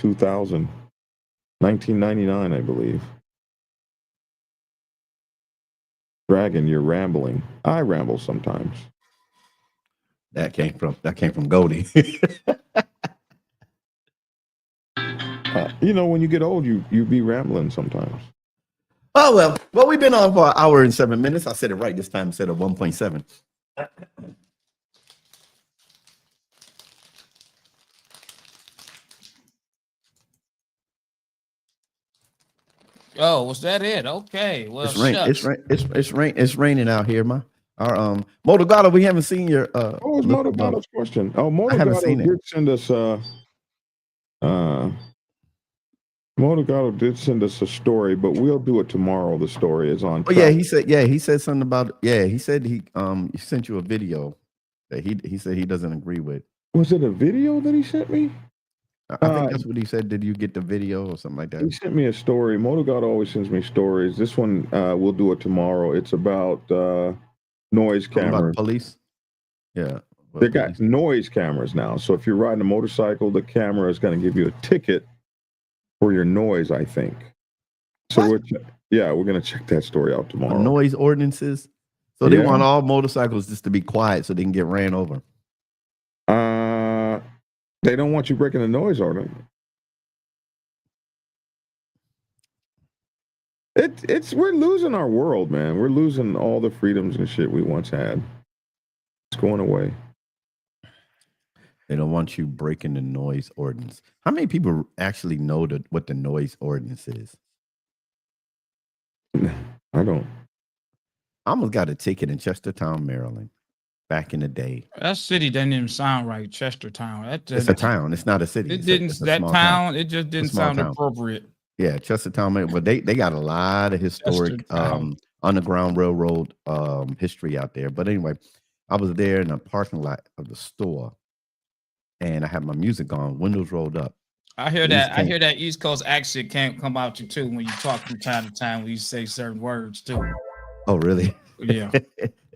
1999, I believe. Dragon, you're rambling. I ramble sometimes. That came from Goldie. When you get old, you be rambling sometimes. Oh well, we've been on for an hour and 7 minutes. I said it right this time instead of 1.7. Oh, was that it? Okay. Well, it's raining out here, our Motogato. We haven't seen your what was Motogato's question? Oh, Motogato did send us Motogato did send us a story, but we'll do it tomorrow. The story is on. Oh yeah, he said something about he said he sent you a video that he said he doesn't agree with. Was it a video that he sent me? I think that's what he said. Did you get the video or something like that? He sent me a story. Motogato always sends me stories. This one we'll do it tomorrow. It's about noise cameras. About police? Yeah. They got noise cameras now. So if you're riding a motorcycle, the camera is going to give you a ticket for your noise, I think. So we're going to check that story out tomorrow. Noise ordinances. So they want all motorcycles just to be quiet so they can get ran over. They don't want you breaking the noise order. We're losing our world, man. We're losing all the freedoms and shit we once had. It's going away. They don't want you breaking the noise ordinance. How many people actually know what the noise ordinance is? I don't. I almost got a ticket in Chestertown, Maryland, back in the day. That city doesn't even sound right, Chestertown. It's a town. It's not a city. It didn't. That town. It just didn't sound appropriate. Yeah, Chestertown. But they got a lot of historic Underground Railroad history out there. But anyway, I was there in the parking lot of the store, and I had my music on, windows rolled up. I hear that. I hear that East Coast accent can't come out you too when you talk from time to time when you say certain words too. Oh, really? Yeah.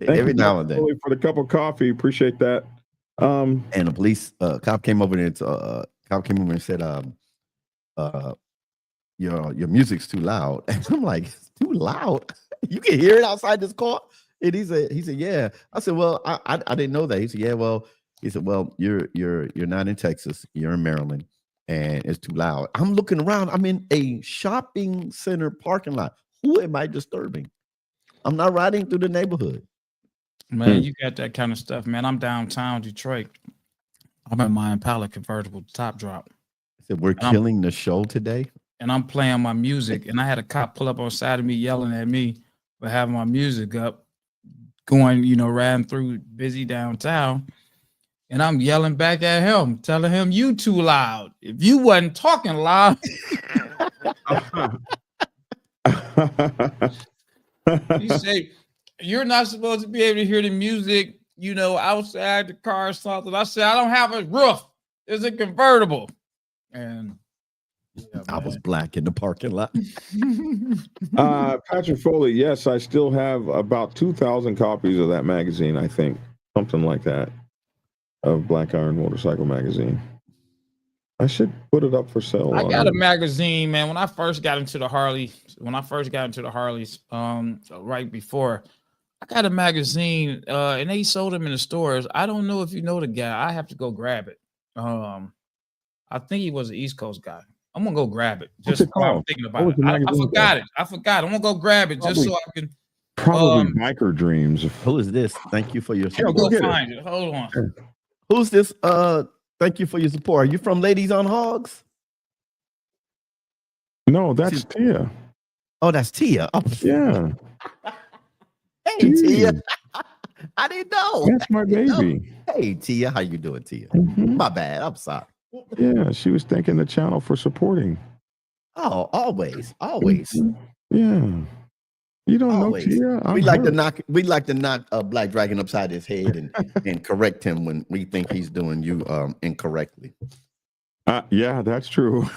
Every now and then. For the cup of coffee, appreciate that. And the police cop came over there. Cop came over and said, your music's too loud. And I'm like, it's too loud? You can hear it outside this car? And he said, yeah. I said, well, I didn't know that. He said, yeah, well, you're not in Texas, you're in Maryland, and it's too loud. I'm looking around. I'm in a shopping center parking lot. Who am I disturbing? I'm not riding through the neighborhood. Man, you got that kind of stuff, man. I'm downtown Detroit. I'm in my Impala convertible top drop. I said, we're killing the show today. And I'm playing my music, and I had a cop pull up on the side of me yelling at me for having my music up, going, riding through busy downtown. And I'm yelling back at him, telling him, you too loud. If you wasn't talking loud. He said, you're not supposed to be able to hear the music, outside the car or something. I said, I don't have a roof. It's a convertible. And I was black in the parking lot. Patrick Foley, yes, I still have about 2,000 copies of that magazine, I think. Something like that, of Black Iron Motorcycle Magazine. I should put it up for sale. I got a magazine, man. When I first got into the Harleys, right before, I got a magazine, and they sold them in the stores. I don't know if you know the guy. I have to go grab it. I think he was an East Coast guy. I'm gonna go grab it. Just while I'm thinking about it. I forgot it. I'm gonna go grab it just so I can. Probably Biker Dreams. Who is this? Thank you for your support. Go find it. Hold on. Who's this? Thank you for your support. Are you from Ladies on Hogs? No, that's Tia. Oh, that's Tia. Oh. Yeah. Hey, Tia. I didn't know. That's my baby. Hey, Tia. How you doing, Tia? My bad. I'm sorry. Yeah, she was thanking the channel for supporting. Oh, always. Yeah. You don't know Tia? We like to knock a Black Dragon upside his head and correct him when we think he's doing you incorrectly. Yeah, that's true.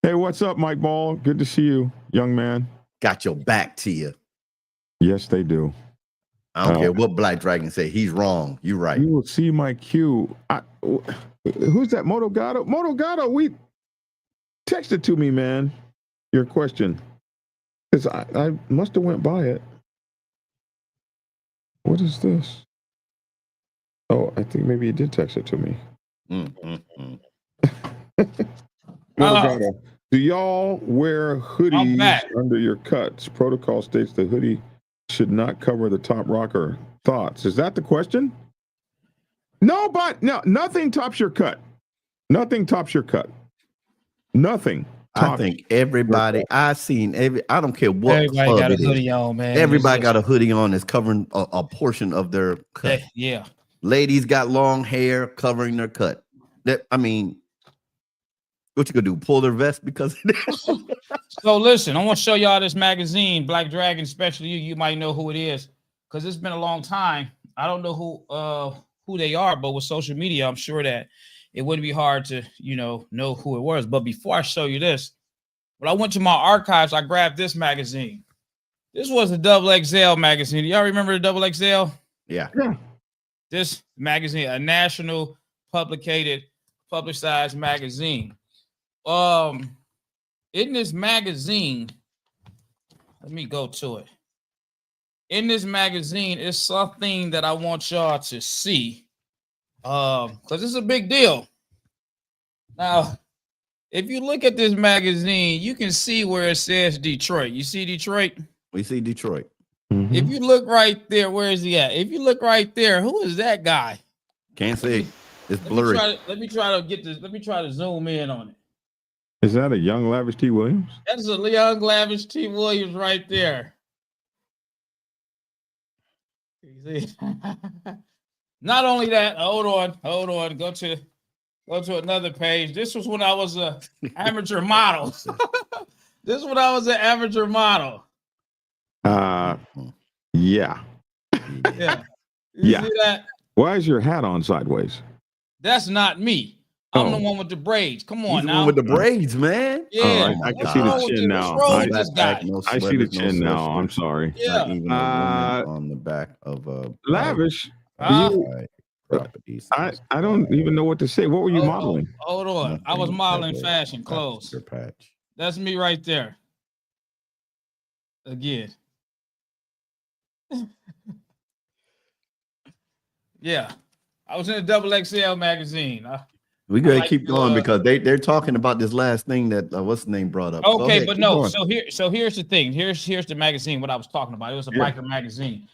Hey, what's up, Mike Ball? Good to see you, young man. Got your back, Tia. Yes, they do. I don't care what Black Dragon say. He's wrong. You're right. You will see my cue. Who's that? Moto Gato? Moto Gato, text it to me, man. Your question. Because I must have went by it. What is this? Oh, I think maybe you did text it to me. Do y'all wear hoodies under your cuts? Protocol states the hoodie should not cover the top rocker. Thoughts? Is that the question? No, but no, nothing tops your cut. Nothing tops your cut. Nothing. I think everybody I don't care what everybody club got a it hoodie is. on, man. Everybody got a hoodie on that's covering a portion of their cut. Yeah. Ladies got long hair covering their cut. What you gonna do? Pull their vest because of that? So listen, I want to show y'all this magazine, Black Dragon, especially you might know who it is, because it's been a long time. I don't know who they are, but with social media, I'm sure that it wouldn't be hard to, know who it was. But before I show you this, when I went to my archives, I grabbed this magazine. This was a XXL magazine. Do y'all remember the XXL? Yeah. This magazine, a national publicized magazine. In this magazine, let me go to it. in this magazine is something that I want y'all to see. Because this is a big deal. Now, if you look at this magazine, you can see where it says Detroit. You see Detroit? We see Detroit. If you look right there, where is he at? If you look right there, who is that guy? Can't see. It's blurry. Let me try to get this. Let me try to zoom in on it. Is that a young Lavish T. Williams? That's a young Lavish T. Williams right there. You see? Not only that, hold on. Go to another page. This was when I was an amateur model. This is when I was an amateur model. Yeah. Yeah. You see that? Why is your hat on sideways? That's not me. I'm the one with the braids. Come on He's the now. one with the braids, man. Yeah. I can see the chin now. I see the chin now. I'm sorry. Yeah. Not even a woman on the back of a Lavish. properties. I don't even know what to say. What were you modeling? Hold on. I was modeling fashion clothes. Patch. That's me right there. Again. Yeah. I was in a double XL magazine. We gotta keep going because they're talking about this last thing that what's the name brought up. Okay, ahead, but no. Going. So here's the thing. Here's the magazine. What I was talking about. It was a biker magazine.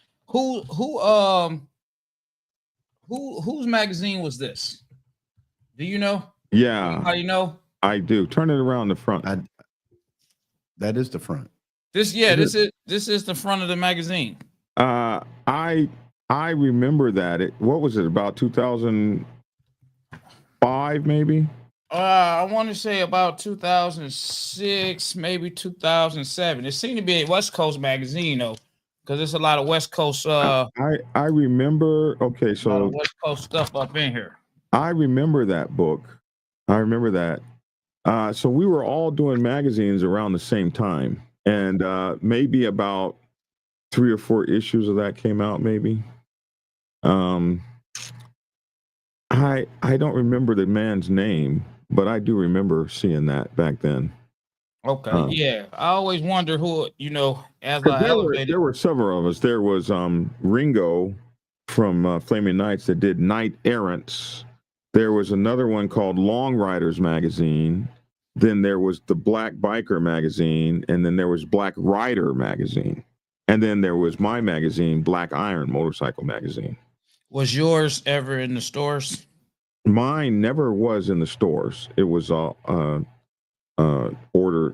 Whose magazine was this? Do you know? Yeah. Anybody know? I do. Turn it around the front. That is the front. This is the front of the magazine. I remember that. What was it, about 2005 maybe? I want to say about 2006, maybe 2007. It seemed to be a West Coast magazine though, because there's a lot of West Coast. I remember. Okay, so a lot of West Coast stuff up in here. I remember that book. I remember that. So we were all doing magazines around the same time, and maybe about 3 or 4 issues of that came out. Maybe. I don't remember the man's name, but I do remember seeing that back then. Okay, yeah. I always wonder who, as there were several of us. There was Ringo from Flaming Knights that did Knight Errants. There was another one called Long Riders magazine. Then there was the Black Biker magazine, and then there was Black Rider magazine. And then there was my magazine, Black Iron Motorcycle magazine. Was yours ever in the stores? Mine never was in the stores. It was order.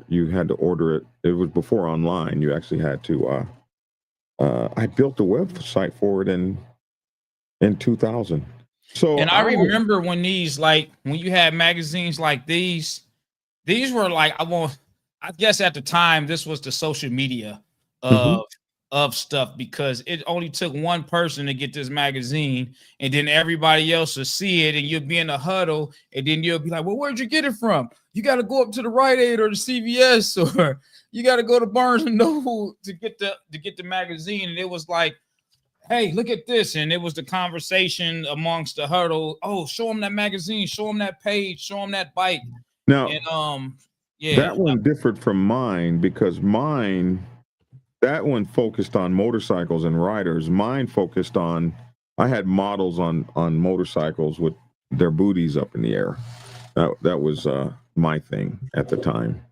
You had to order it. It was before online. You actually had to. I built a website for it in 2000. So, and I remember when when you had magazines like these were like, I guess at the time this was the social media of stuff, because it only took one person to get this magazine, and then everybody else will see it, and you'll be in a huddle, and then you'll be like, well, where'd you get it from? You got to go up to the Rite Aid or the CVS, or you got to go to Barnes and Noble to get the magazine. And it was like, hey, look at this. And it was the conversation amongst the huddle. Oh, show them that magazine, show them that page, show them that bike. Now, and that one differed from mine, because that one focused on motorcycles and riders. Mine focused on, I had models on motorcycles with their booties up in the air. That was my thing at the time.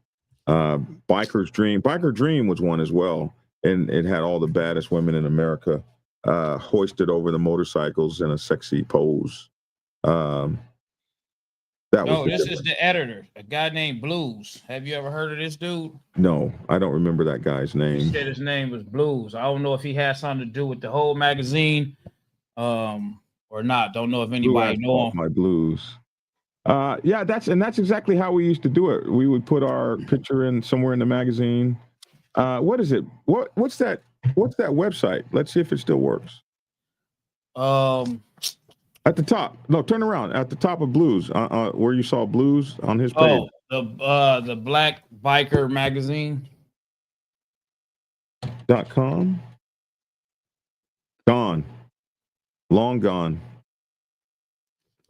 Biker Dream was one as well, and it had all the baddest women in America hoisted over the motorcycles in a sexy pose. This is the editor, a guy named Blues. Have you ever heard of this dude? No, I don't remember that guy's He name. said his name was Blues. I don't know if he had something to do with the whole magazine, or not. Don't know if anybody know him. My Blues. That's exactly how we used to do it. We would put our picture in somewhere in the magazine. What is it? What's that website? Let's see if it still works. At the top. No, turn around. At the top of Blues, where you saw Blues on his page. The Black Biker magazine. .com. Gone. Long gone.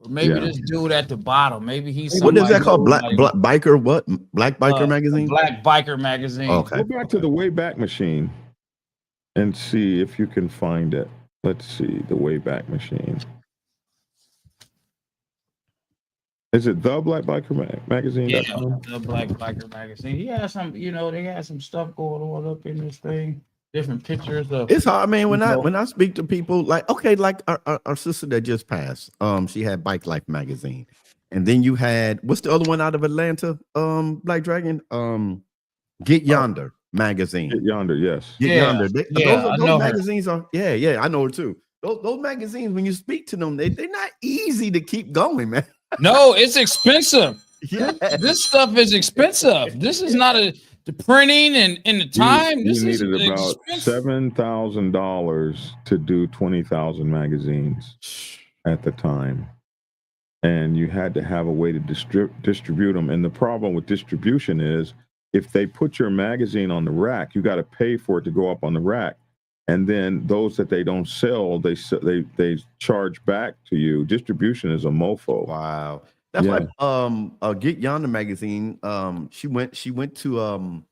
Or maybe this dude at the bottom. Maybe he's what is that called? Black Biker what? Black Biker magazine? Black Biker magazine. Okay. Go back to the Wayback Machine. and see if you can find it. Let's see, the Wayback Machine. Is it the Black Biker Magazine? Yeah, the Black Biker Magazine. He had some, they had some stuff going on up in this thing. Different pictures of. It's hard, man. When I speak to people, like like our sister that just passed, she had Bike Life magazine, and then you had what's the other one out of Atlanta, Black Dragon, Get Yonder magazine. Get Yonder, yes. Get Yonder. Those magazines her. I know her too. Those magazines, when you speak to them, they're not easy to keep going, man. No, it's expensive. Yeah. This stuff is expensive. This is not the printing and the time. You This needed is about $7,000 to do 20,000 magazines at the time, and you had to have a way to distribute them. And the problem with distribution is, if they put your magazine on the rack, you got to pay for it to go up on the rack, and then those that they don't sell, they charge back to you. Distribution is a mofo. Wow. That's why Get Yonder magazine, she went to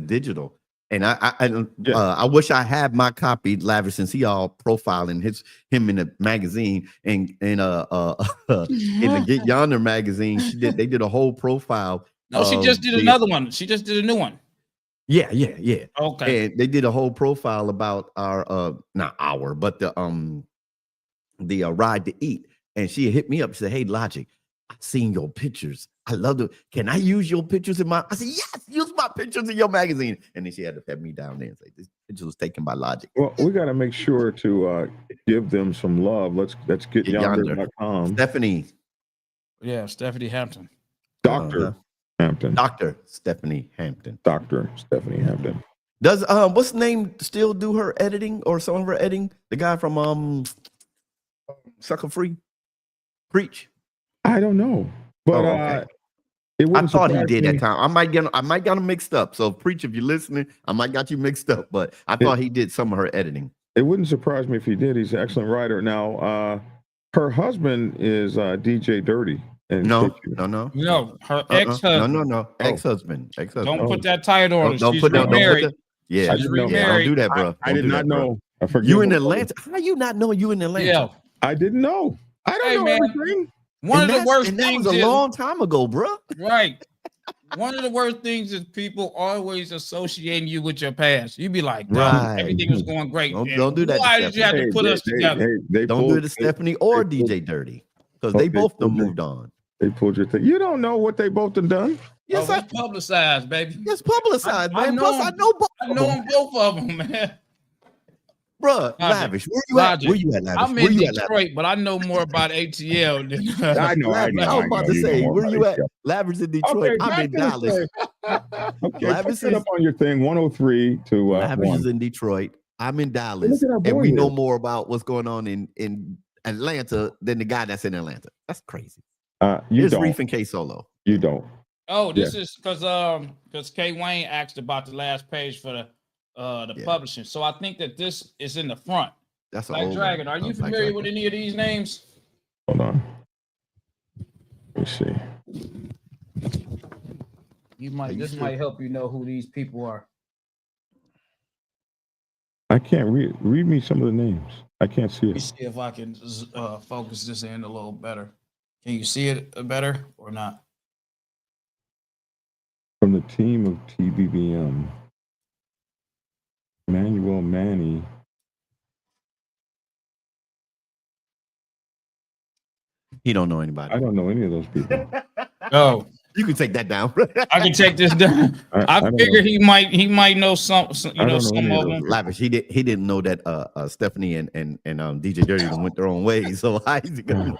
digital, and I wish I had my copy, Lavish, since he all profiling him in the magazine, and in the Get Yonder magazine, they did a whole profile. No, she just did another one. She just did a new one. Yeah. Okay. And they did a whole profile about not our, but the Ride to Eat, and she hit me up. She said, "Hey, Logic, I've seen your pictures. I love it. Can I use your pictures in my?" I said, "Yes, use my pictures in your magazine." And then she had to pat me down there and say, "This picture was taken by Logic." Well, we got to make sure to give them some love. Let's get yonder.com. Stephanie. Yeah, Stephanie Hampton. Dr. Hampton. Dr. Stephanie Hampton. Dr. Stephanie Hampton. Does what's the name still do her editing or some of her editing? The guy from Sucker Free? Preach. I don't know, but I thought he did that time. I might get him mixed up. So Preach, if you're listening, I might got you mixed up, but I thought he did some of her editing. It wouldn't surprise me if he did. He's an excellent writer. Now, her husband is DJ Dirty. And No, her ex-husband. No. Ex-husband. Don't put that title on her. Don't She's put that. remarried. Yeah, She's don't remarried. do that, bro. I did not know. I forget. You in Atlanta? How you not know you in Atlanta? Yeah, I didn't know. I don't know everything. One of the worst that things was a is, long time ago, bro. Right. One of the worst things is people always associating you with your past. You be like, Right. everything was going great. Don't do that. Why did you have to put us together? Don't do it to Stephanie or DJ Dirty, because they both done moved on. They pulled your thing. You don't know what they both done done. Yes, it's publicized, baby. It's publicized, man. Plus, I know both. I know them both of them, man. Bruh, Lavish, where you at? Where you at, Lavish? I'm in Detroit, but I know more about ATL than I know. I was about to say, where you at? Lavish in Detroit. I'm in Dallas. Okay, Lavish put it up on your thing. 103 to Lavish 1. is in Detroit. I'm in Dallas, Look at our and we boy know here. more about what's going on in Atlanta than the guy that's in Atlanta. That's crazy. You Here's don't. Reef and K Solo. You don't. Oh, this is because K Wayne asked about the last page for the publishing. So I think that this is in the front. That's a Black old Dragon. one. Are you Black familiar Dragon. with any of these names? Hold on. Let me see. You might. This might help you know who these people are. I can't read. Read me some of the names. I can't see Let me it. see if I can focus this in a little better. Can you see it better or not? From the team of TBBM, Manuel Manny. He don't know anybody. I don't know any of those people. Oh, you can take that down. I can take this down. I don't figure know. he might know some I don't know some any of of them. Lavish, he didn't know that Stephanie and DJ Dirty went their own ways. So how is he gonna know?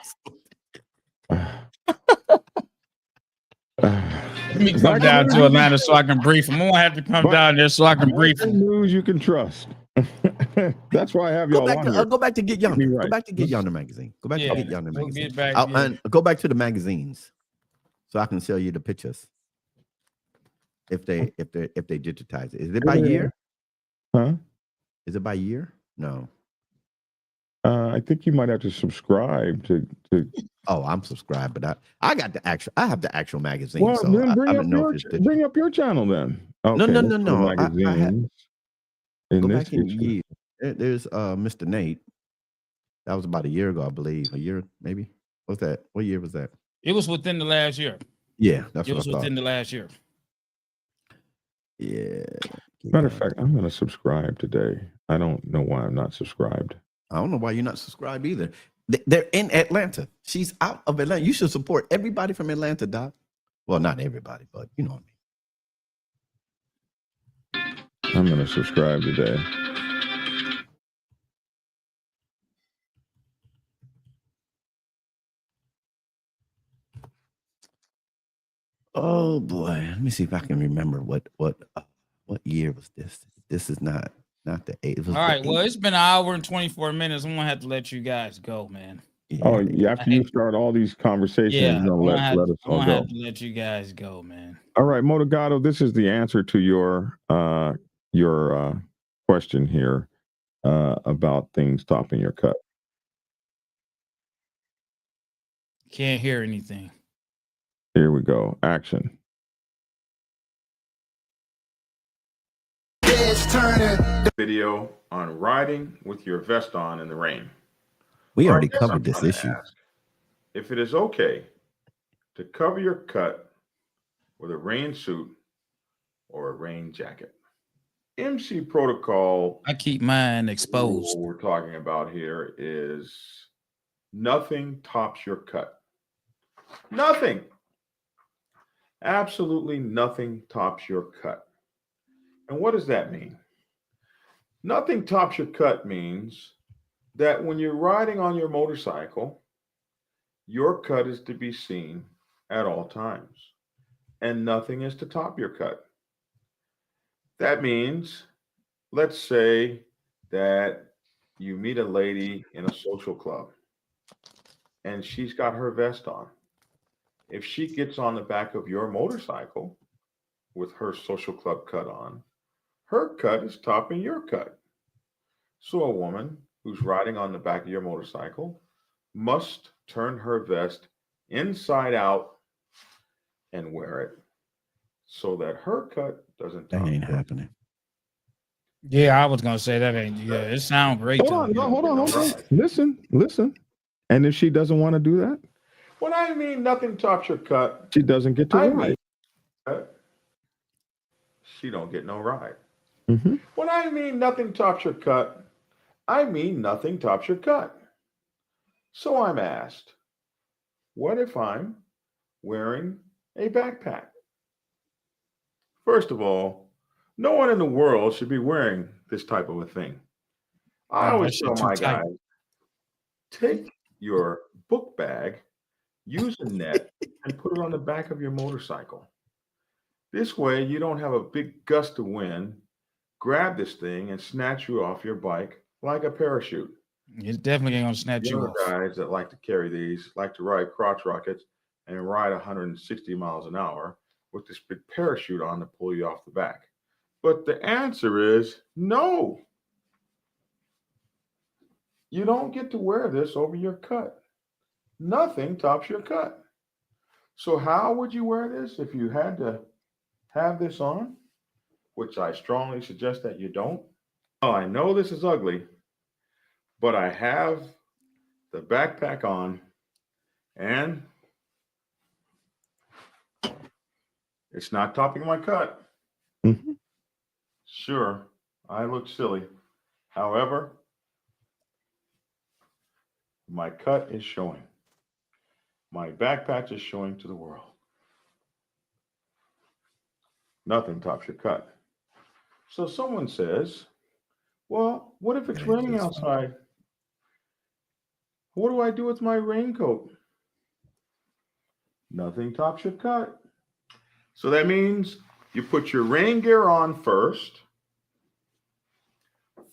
Let me come down to Atlanta so I can brief him. I'm gonna have to come down there so I can brief him. News you can trust. That's why I have y'all on here. Go back to Get Yonder. Right. Go back to Get Yonder magazine. Go back to Get Yonder we'll magazine. get back, And go back to the magazines, so I can show you the pictures. If they digitize it, is it by year? Huh? Is it by year? No. I think you might have to subscribe to. Oh, I'm subscribed, but I got the actual. I have the actual magazine. Well, so then I bring don't know if it's bring up your channel then. Okay, no. let's go I have- magazines. in Go this back in issue. year. There's Mr. Nate. That was about a year ago, I believe. A year, maybe. What's that? What year was that? It was within the last year. Yeah, that's It what was I thought. within the last year. Yeah. Matter of fact, I'm going to subscribe today. I don't know why I'm not subscribed. I don't know why you're not subscribed either. They're in Atlanta. She's out of Atlanta. You should support everybody from Atlanta, Doc. Well, not everybody, but you know what I mean. I'm going to subscribe today. Oh boy, let me see if I can remember what year was this. This is not the 8th. All right. Well, it's been an hour and 24 minutes. I'm gonna have to let you guys go, man. Oh, after you start all these conversations, Yeah, you're going to let us I'm all gonna go. have to let you guys go, man. All right, Motogato, this is the answer to your question here about things topping your cut. Can't hear anything. Here we go. Action. Video on riding with your vest on in the rain. We Or I already guess covered I'm this gonna issue. ask if it is okay to cover your cut with a rain suit or a rain jacket. MC protocol. I keep mine exposed. What we're talking about here is nothing tops your cut. Nothing. Absolutely nothing tops your cut. And what does that mean? Nothing tops your cut means that when you're riding on your motorcycle, your cut is to be seen at all times, and nothing is to top your cut. That means, let's say that you meet a lady in a social club and she's got her vest on. If she gets on the back of your motorcycle with her social club cut on, her cut is topping your cut. So a woman who's riding on the back of your motorcycle must turn her vest inside out and wear it so that her cut doesn't top. That ain't happening. Yeah, I was gonna say that ain't. Yeah, it sounds great. Hold on. Listen. And if she doesn't want to do that, when I mean nothing tops your cut, she doesn't get to ride. She don't get no ride. Mm-hmm. When I mean nothing tops your cut, I mean nothing tops your cut. So I'm asked, what if I'm wearing a backpack? First of all, no one in the world should be wearing this type of a thing. I always tell my guys, take your book bag, use a net, and put it on the back of your motorcycle. This way, you don't have a big gust of wind grab this thing and snatch you off your bike like a parachute. It's definitely gonna snatch you off. Guys that like to carry these like to ride crotch rockets and ride 160 miles an hour with this big parachute on to pull you off the back. But the answer is no. You don't get to wear this over your cut. Nothing tops your cut. So how would you wear this if you had to have this on? Which I strongly suggest that you don't. Oh, I know this is ugly, but I have the backpack on and it's not topping my cut. Mm-hmm. Sure, I look silly. However, my cut is showing. My backpack is showing to the world. Nothing tops your cut. So someone says, well, what if it's raining outside? What do I do with my raincoat? Nothing tops your cut. So that means you put your rain gear on first,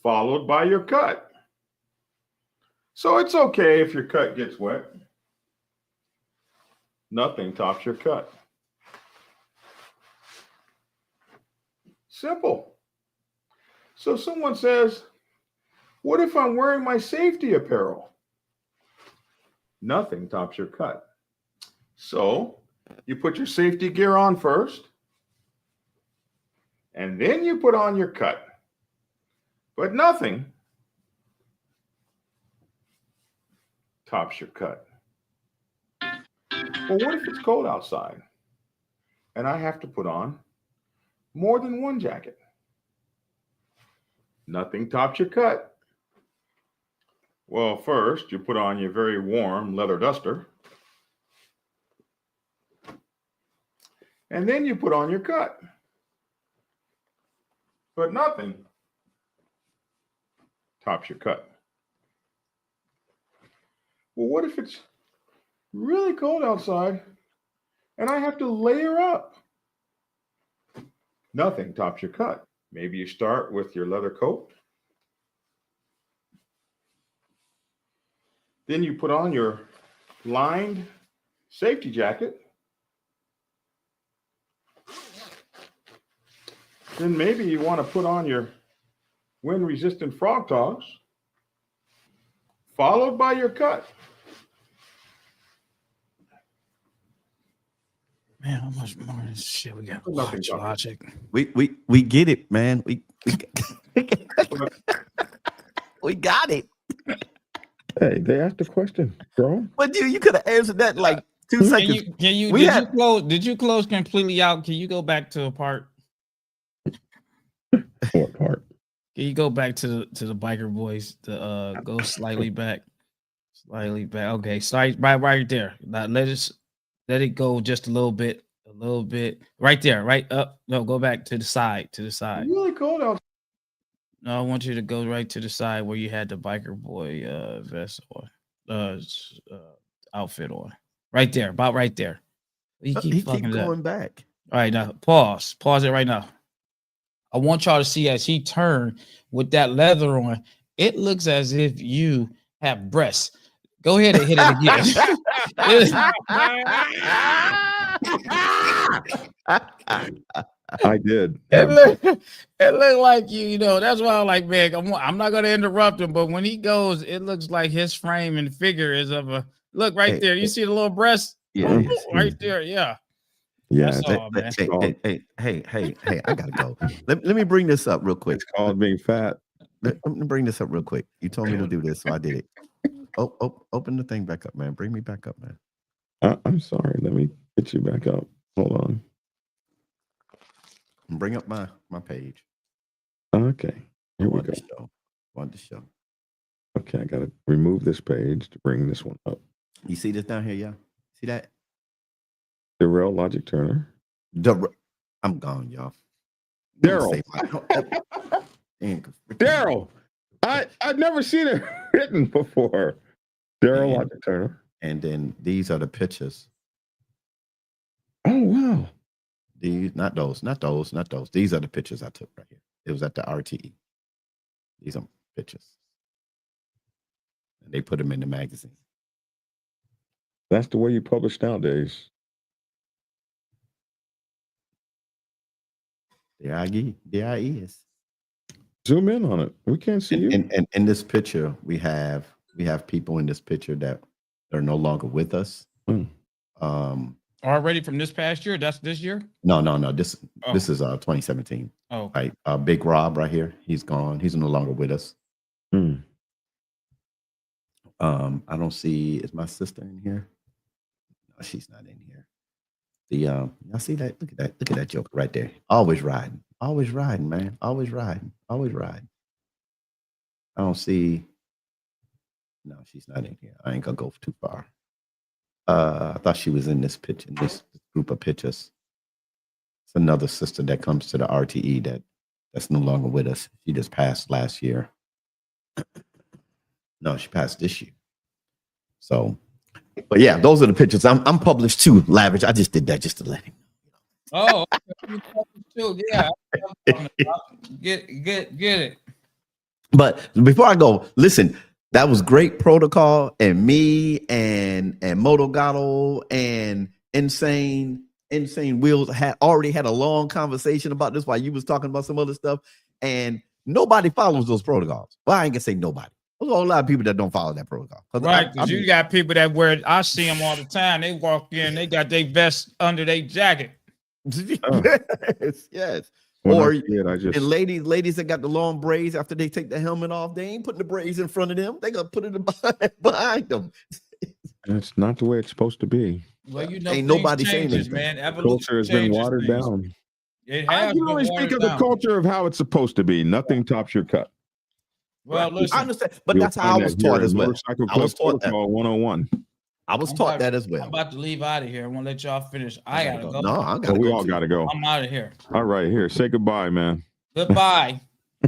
followed by your cut. So it's okay if your cut gets wet. Nothing tops your cut. Simple. So someone says, what if I'm wearing my safety apparel? Nothing tops your cut. So you put your safety gear on first, and then you put on your cut. But nothing tops your cut. Well, what if it's cold outside and I have to put on more than one jacket? Nothing tops your cut. Well, first you put on your very warm leather duster, and then you put on your cut. But nothing tops your cut. Well, what if it's really cold outside and I have to layer up? Nothing tops your cut. Maybe you start with your leather coat. Then you put on your lined safety jacket. Then maybe you want to put on your wind-resistant frog togs, followed by your cut. Man, how much more of this shit we got? Watch logic. We get it, man. We got it. Hey, they asked a question, bro. But you could have answered that in like 2 seconds. Did you close completely out? Can you go back to a part? What part? Can you go back to the biker boys? Go slightly back. Slightly back. Okay, right there. Now let it go just a little bit. Right there, right up. No, go back to the side. Really cold out. No, I want you to go right to the side where you had the biker boy vest on, outfit on. Right there, about right there. He keep going back. All right, now pause it right now. I want y'all to see as he turned with that leather on, it looks as if you have breasts. Go ahead and hit it again. I did. It looked like you know. That's why I'm like, man, I'm not gonna interrupt him, but when he goes, it looks like his frame and figure is of a look right there. You see the little breast? Yeah, right there. Yeah. Yeah. That's all, man. Hey, I gotta go. Let me bring this up real quick. It's called being fat. Let me bring this up real quick. You told me to do this, so I did it. Open the thing back up, man. Bring me back up, man. I'm sorry. Let me get you back up. Hold on. Bring up my page. Okay. Here we go. On the show. Okay, I gotta remove this page to bring this one up. You see this down here, yeah? See that? Darrell Logic Turner. I'm gone, y'all. Daryl. Daryl. I've never seen it written before. Darrell Logic Turner. And then these are the pictures. Oh wow. These, not those. These are the pictures I took right here. It was at the RTE. These are pictures. And they put them in the magazine. That's the way you publish nowadays. There I is. Zoom in on it. We can't see you. And in this picture, we have people in this picture that are no longer with us. Already from this past year? That's this year? No. This is 2017. Oh, right. Big Rob right here. He's gone. He's no longer with us. I don't see. Is my sister in here? No, she's not in here. Y'all see that? Look at that joker right there. Always riding, man. Always riding. I don't see. No, she's not in here. I ain't gonna go too far. I thought she was in this picture, in this group of pictures. It's another sister that comes to the RTE that's no longer with us. She just passed last year. No, she passed this year. So, but yeah, those are the pictures. I'm published too, Lavish. I just did that just to let him know. Oh, yeah. Get it. But before I go, listen. That was great protocol, and me and Moto Gato and Insane Wheels already had a long conversation about this while you was talking about some other stuff, and nobody follows those protocols. Well, I ain't gonna say nobody. There's a whole lot of people that don't follow that protocol. Right, because you got people that wear. I see them all the time. They walk in, they got their vest under their jacket. Yes. When Or I see it, I just and ladies that got the long braids after they take the helmet off, they ain't putting the braids in front of them. They gonna put it behind them. That's not the way it's supposed to be. Well, you know, Ain't things nobody saying changes, anything. man. Evolution Culture has been changes watered things. down. It I has can been only speak watered of the down. culture of how it's supposed to be. Nothing tops your cut. Well, I listen, understand, but You'll that's how I find was that here taught in as well. Motorcycle I Club was taught that. Protocol 101. I was taught that as well. I'm about to leave out of here. I want to let y'all finish. I gotta go. No, I Oh, gotta we go all too. got to go. I'm out of here. All right, here. Say goodbye, man. Goodbye.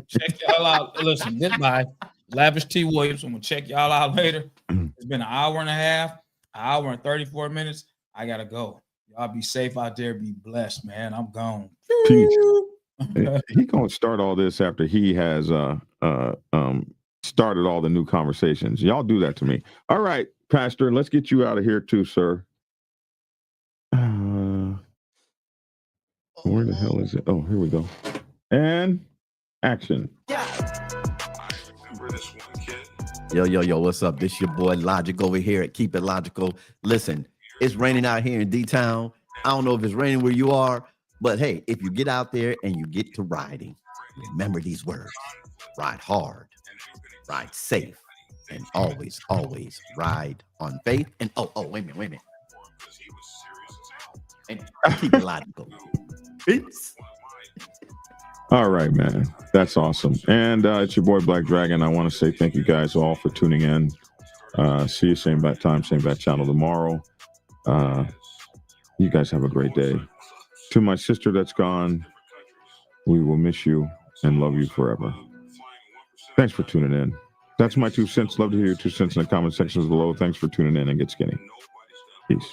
Check y'all out. Listen, goodbye. Lavish T. Williams. I'm gonna check y'all out later. It's been an hour and a half, an hour and 34 minutes. I gotta go. Y'all be safe out there. Be blessed, man. I'm gone. Peace. He gonna start all this after he has started all the new conversations. Y'all do that to me. All right, Pastor. Let's get you out of here too, sir. Where the hell is it? Oh, here we go. And action. Yo, what's up? This your boy Logic over here at Keep It Logical. Listen, it's raining out here in D-Town. I don't know if it's raining where you are, but hey, if you get out there and you get to riding, remember these words. Ride hard, ride safe, and always, always ride on faith. And wait a minute. And keep it logical. Peace. All right, man. That's awesome. And it's your boy Black Dragon. I want to say thank you guys all for tuning in. See you same bat time, same bat channel tomorrow. You guys have a great day. To my sister that's gone, we will miss you and love you forever. Thanks for tuning in. That's my 2 cents. Love to hear your 2 cents in the comment sections below. Thanks for tuning in and get skinny. Peace.